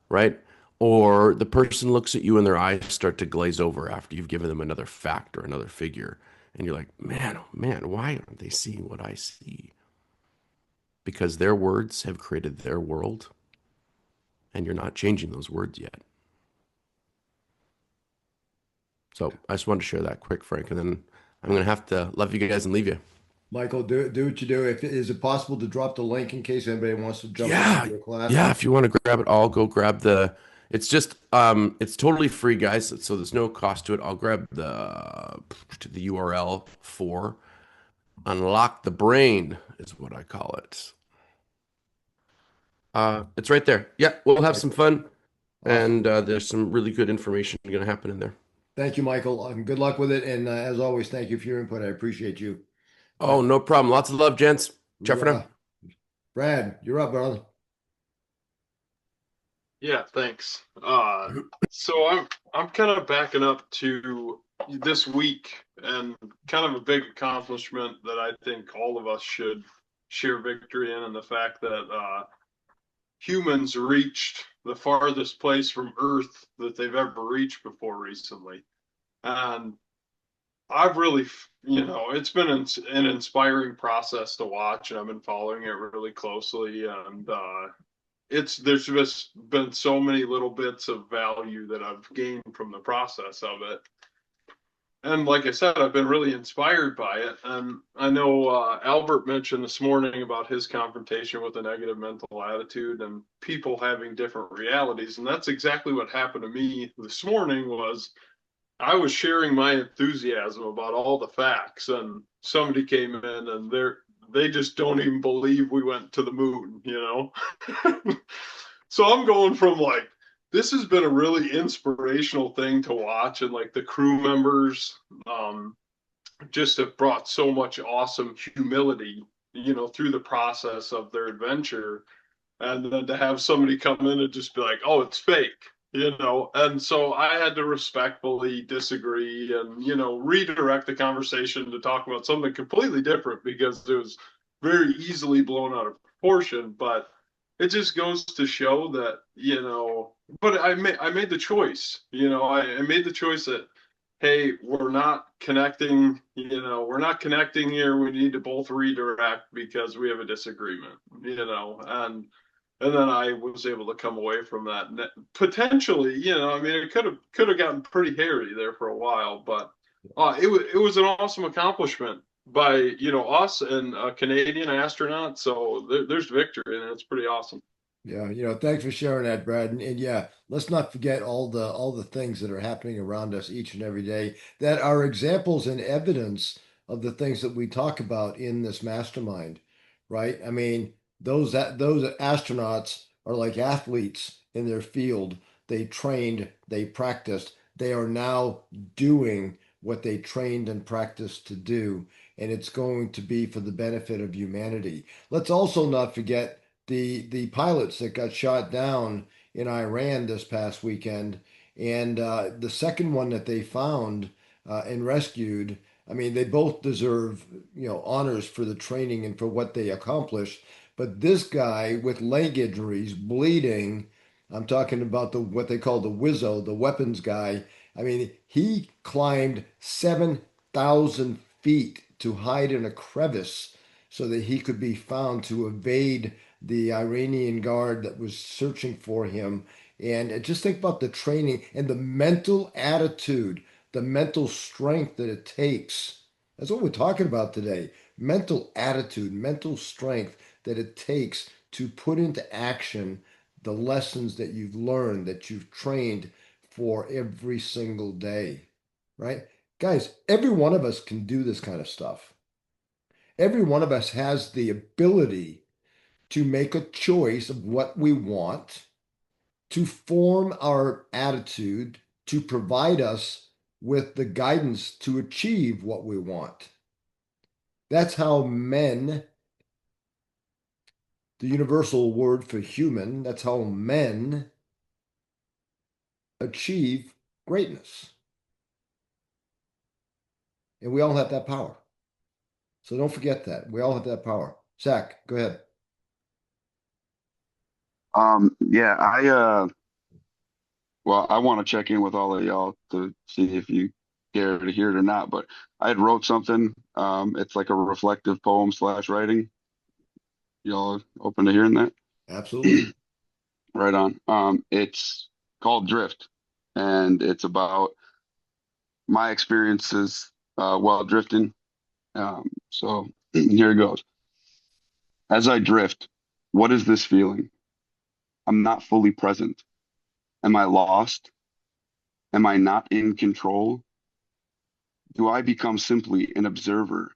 E: right? Or the person looks at you and their eyes start to glaze over after you've given them another fact or another figure. And you're like, man, oh man, why aren't they seeing what I see? Because their words have created their world, and you're not changing those words yet. So I just wanted to share that quick, Frank, and then I'm going to have to love you guys and leave you.
A: Michael, do what you do. Is it possible to drop the link in case anybody wants to jump
E: Yeah,
A: into your class?
E: yeah. If you want to grab it, I'll go grab the. It's just it's totally free, guys. So there's no cost to it. I'll grab the URL for Unlock the Brain is what I call it. It's right there. Yeah, we'll have some fun,
A: Awesome.
E: and there's some really good information going to happen in there.
A: Thank you, Michael. Good luck with it. And as always, thank you for your input. I appreciate you.
E: Oh, no problem. Lots of love, gents. Ciao for now.
A: Brad, you're up, brother.
I: Yeah, thanks. So I'm kind of backing up to this week and kind of a big accomplishment that I think all of us should share victory in, and the fact that humans reached the farthest place from Earth that they've ever reached before recently. And I've really, it's been an inspiring process to watch, and I've been following it really closely. And there's just been so many little bits of value that I've gained from the process of it. And like I said, I've been really inspired by it. And I know Albert mentioned this morning about his confrontation with a negative mental attitude and people having different realities. And that's exactly what happened to me this morning. Was I was sharing my enthusiasm about all the facts, and somebody came in and they just don't even believe we went to the moon, So I'm going from like, this has been a really inspirational thing to watch, and like the crew members just have brought so much awesome humility, through the process of their adventure. And then to have somebody come in and just be like, oh, it's fake, and so I had to respectfully disagree and, redirect the conversation to talk about something completely different, because it was very easily blown out of proportion. But it just goes to show that, but I made the choice, I made the choice that, hey, we're not connecting, here. We need to both redirect because we have a disagreement, and then I was able to come away from that. And potentially, it could have gotten pretty hairy there for a while, but it was an awesome accomplishment by us and a Canadian astronaut. So there's victory, and it's pretty awesome.
A: Yeah, thanks for sharing that, Brad. And yeah, let's not forget all the things that are happening around us each and every day that are examples and evidence of the things that we talk about in this mastermind, right? I mean, those astronauts are like athletes in their field. They trained, they practiced, they are now doing what they trained and practiced to do, and it's going to be for the benefit of humanity. Let's also not forget the pilots that got shot down in Iran this past weekend, and the second one that they found and rescued. I mean, they both deserve honors for the training and for what they accomplished. But this guy with leg injuries, bleeding, I'm talking about the what they call the Wizzo, the weapons guy. I mean, he climbed 7,000 feet to hide in a crevice so that he could be found to evade the Iranian guard that was searching for him. And just think about the training and the mental attitude, the mental strength that it takes. That's what we're talking about today. Mental attitude, mental strength that it takes to put into action the lessons that you've learned, that you've trained for every single day, right? Guys, every one of us can do this kind of stuff. Every one of us has the ability to make a choice of what we want, to form our attitude, to provide us with the guidance to achieve what we want. That's how men, the universal word for human, that's how men achieve greatness. And we all have that power. So don't forget that. We all have that power. Zach, go ahead.
C: Yeah, well, I want to check in with all of y'all to see if you care to hear it or not, but I had wrote something. It's like a reflective poem slash writing. Y'all open to hearing that?
A: Absolutely.
C: Right on. It's called Drift, and it's about my experiences while drifting. So here it goes. As I drift, what is this feeling? I'm not fully present. Am I lost? Am I not in control? Do I become simply an observer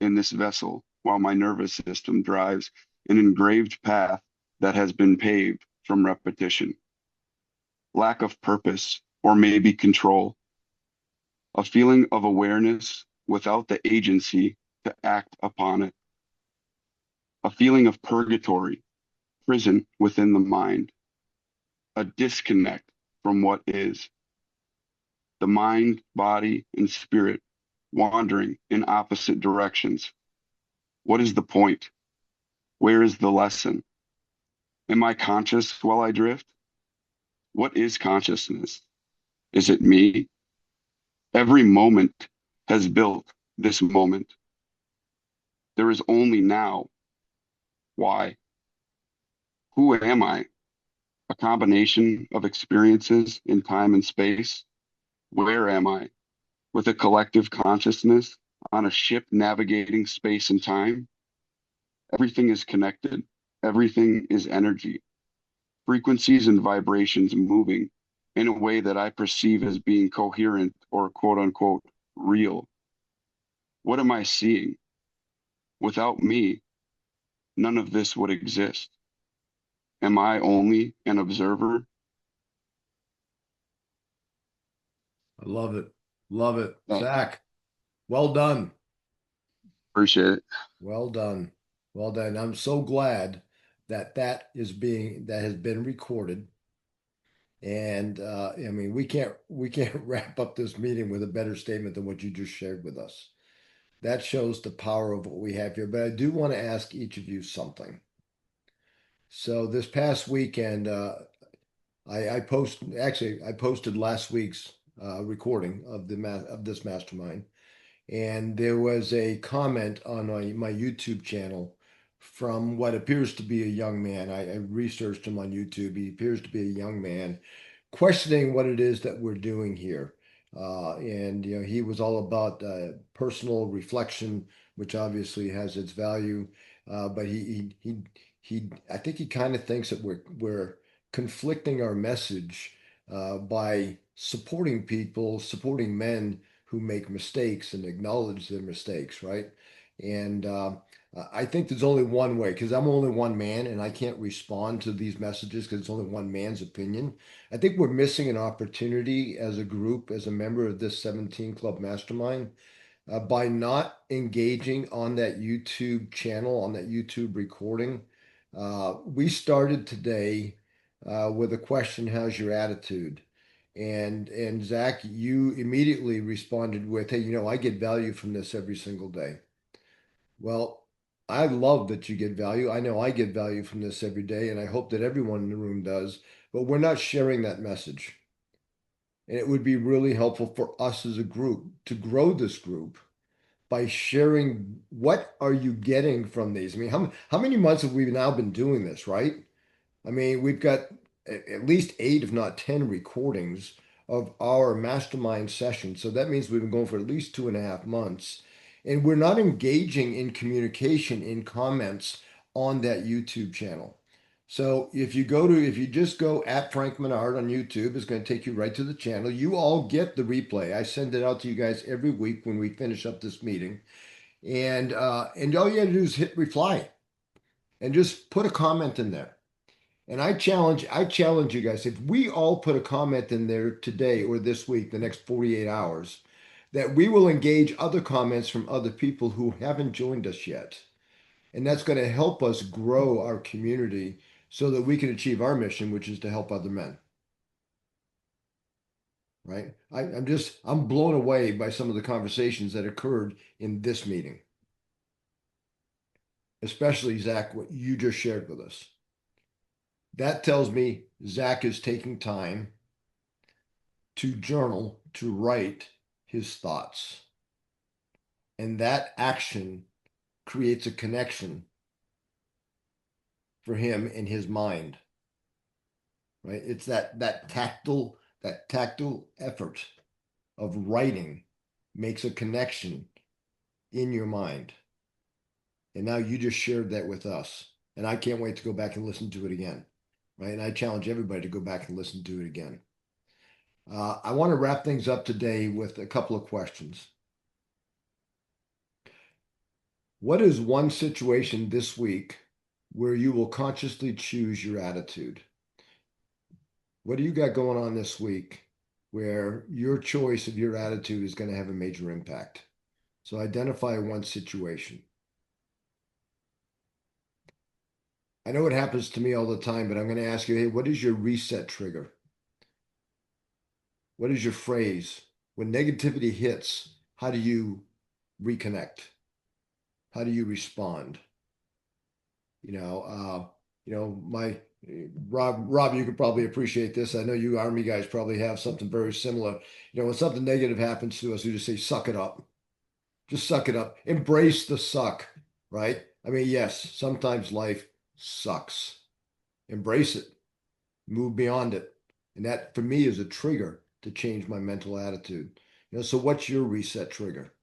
C: in this vessel while my nervous system drives an engraved path that has been paved from repetition? Lack of purpose, or maybe control, a feeling of awareness without the agency to act upon it, a feeling of purgatory, prison within the mind, a disconnect from what is, the mind, body, and spirit wandering in opposite directions. What is the point? Where is the lesson? Am I conscious while I drift? What is consciousness? Is it me? Every moment has built this moment. There is only now. Why? Who am I? A combination of experiences in time and space. Where am I? With a collective consciousness on a ship navigating space and time. Everything is connected. Everything is energy, frequencies and vibrations moving in a way that I perceive as being coherent or quote unquote real. What am I seeing? Without me, none of this would exist. Am I only an observer?
A: I love it. Love it.
C: Thanks.
A: Zach, well done.
C: Appreciate it.
A: Well done. Well done. I'm so glad that that has been recorded. And I mean, we can't wrap up this meeting with a better statement than what you just shared with us. That shows the power of what we have here. But I do want to ask each of you something. So this past weekend, I posted last week's recording of of this mastermind, and there was a comment on my YouTube channel from what appears to be a young man. I researched him on YouTube. He appears to be a young man questioning what it is that we're doing here. And he was all about personal reflection, which obviously has its value. But I think he kind of thinks that we're conflicting our message by supporting people, supporting men who make mistakes and acknowledge their mistakes, right? And I think there's only one way because I'm only one man and I can't respond to these messages because it's only one man's opinion. I think we're missing an opportunity as a group, as a member of this 17 Club Mastermind, by not engaging on that YouTube channel, on that YouTube recording. We started today with a question, how's your attitude? And Zach, you immediately responded with, hey, I get value from this every single day. Well, I love that you get value. I know I get value from this every day, and I hope that everyone in the room does, but we're not sharing that message. And it would be really helpful for us as a group to grow this group by sharing what are you getting from these? I mean, how many months have we now been doing this, right? I mean, we've got at least eight, if not 10 recordings of our mastermind sessions. So that means we've been going for at least 2.5 months. And we're not engaging in communication in comments on that YouTube channel. So if you just go at Frank Menard on YouTube, it's going to take you right to the channel. You all get the replay. I send it out to you guys every week when we finish up this meeting. And all you have to do is hit reply and just put a comment in there. And I challenge you guys, if we all put a comment in there today or this week, the next 48 hours, that we will engage other comments from other people who haven't joined us yet. And that's going to help us grow our community so that we can achieve our mission, which is to help other men. Right? I'm blown away by some of the conversations that occurred in this meeting, especially Zach, what you just shared with us. That tells me Zach is taking time to journal, to write his thoughts. And that action creates a connection for him in his mind. Right? It's that tactile effort of writing makes a connection in your mind. And now you just shared that with us. And I can't wait to go back and listen to it again. Right? And I challenge everybody to go back and listen to it again. I want to wrap things up today with a couple of questions. What is one situation this week where you will consciously choose your attitude? What do you got going on this week where your choice of your attitude is going to have a major impact? So identify one situation. I know it happens to me all the time, but I'm going to ask you, hey, what is your reset trigger? What is your phrase? When negativity hits, how do you reconnect? How do you respond? My Rob, you could probably appreciate this. I know you Army guys probably have something very similar. When something negative happens to us, we just say, suck it up. Just suck it up. Embrace the suck, right? I mean, yes, sometimes life sucks. Embrace it. Move beyond it. And that for me is a trigger to change my mental attitude. So what's your reset trigger?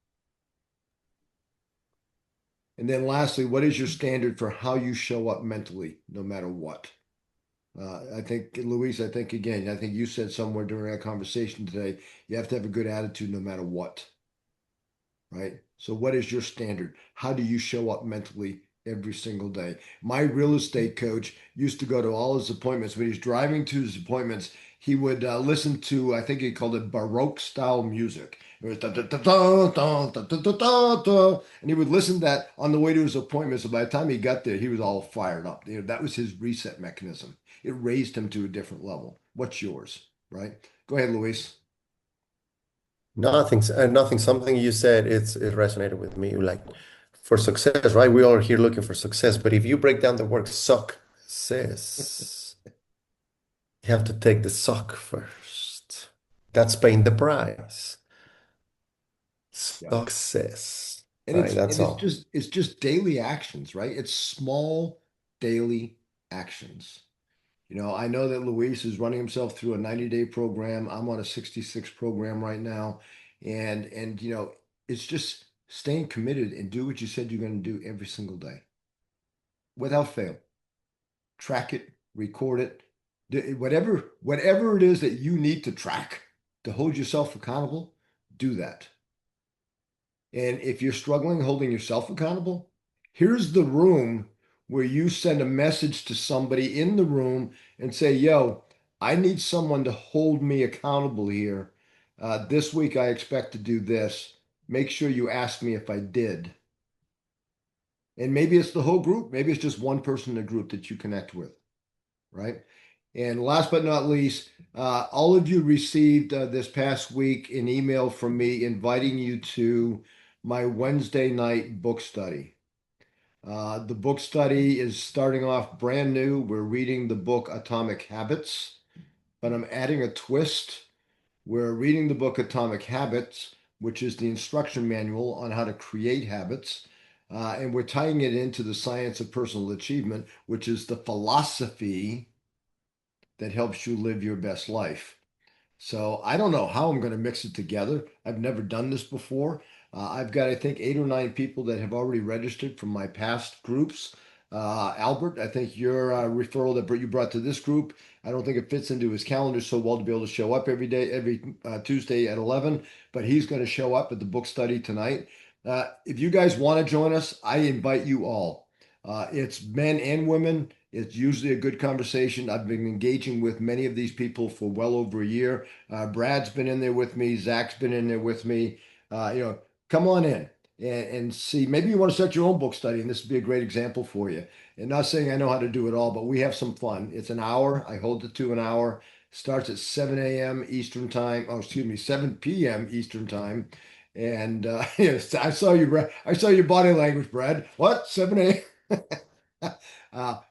A: And then lastly, what is your standard for how you show up mentally, no matter what? I think, Luis, I think you said somewhere during our conversation today, you have to have a good attitude no matter what, right? So what is your standard? How do you show up mentally every single day? My real estate coach used to go to all his appointments. When he's driving to his appointments, he would listen to, I think he called it Baroque style music. It was da, da, da, da, da, da, da, da, da, da. And he would listen to that on the way to his appointment. So by the time he got there, he was all fired up. That was his reset mechanism. It raised him to a different level. What's yours, right? Go ahead, Luis.
B: Nothing. Something you said, it resonated with me. Like for success, right? We all are here looking for success, but if you break down the word success, you have to take the suck first. That's paying the price.
A: Yeah.
B: Success,
A: And
B: right?
A: it's
B: That's
A: and it's
B: all.
A: just it's just daily actions, right? It's small daily actions. I know that Luis is running himself through a 90-day program. I'm on a 66 program right now. And it's just staying committed and do what you said you're going to do every single day without fail. Track it, record it. Whatever it is that you need to track to hold yourself accountable, do that. And if you're struggling holding yourself accountable, here's the room where you send a message to somebody in the room and say, yo, I need someone to hold me accountable here. This week, I expect to do this. Make sure you ask me if I did. And maybe it's the whole group. Maybe it's just one person in the group that you connect with, right? And last but not least, all of you received this past week an email from me inviting you to my Wednesday night book study. The book study is starting off brand new. We're reading the book Atomic Habits, but I'm adding a twist. We're reading the book Atomic Habits, which is the instruction manual on how to create habits. And we're tying it into the science of personal achievement, which is the philosophy that helps you live your best life. So I don't know how I'm going to mix it together. I've never done this before. I've got, I think, 8 or 9 people that have already registered from my past groups. Albert, I think your referral that you brought to this group, I don't think it fits into his calendar so well to be able to show up every day, every Tuesday at 11, but he's going to show up at the book study tonight. If you guys want to join us, I invite you all. It's men and women. It's usually a good conversation. I've been engaging with many of these people for well over a year. Brad's been in there with me. Zach's been in there with me. Come on in and see. Maybe you want to start your own book study, and this would be a great example for you. And not saying I know how to do it all, but we have some fun. It's an hour. I hold it to an hour. Starts at 7 a.m. Eastern time. Oh, excuse me, 7 p.m. Eastern time. And yes, I saw you, Brad. I saw your body language, Brad. What? 7 a.m.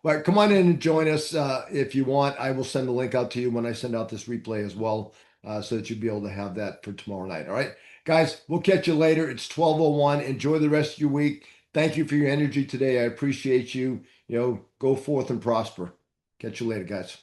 A: But come on in and join us if you want. I will send the link out to you when I send out this replay as well, so that you'll be able to have that for tomorrow night. All right, guys, we'll catch you later. It's 12:01. Enjoy the rest of your week. Thank you for your energy today. I appreciate you. Go forth and prosper. Catch you later, guys.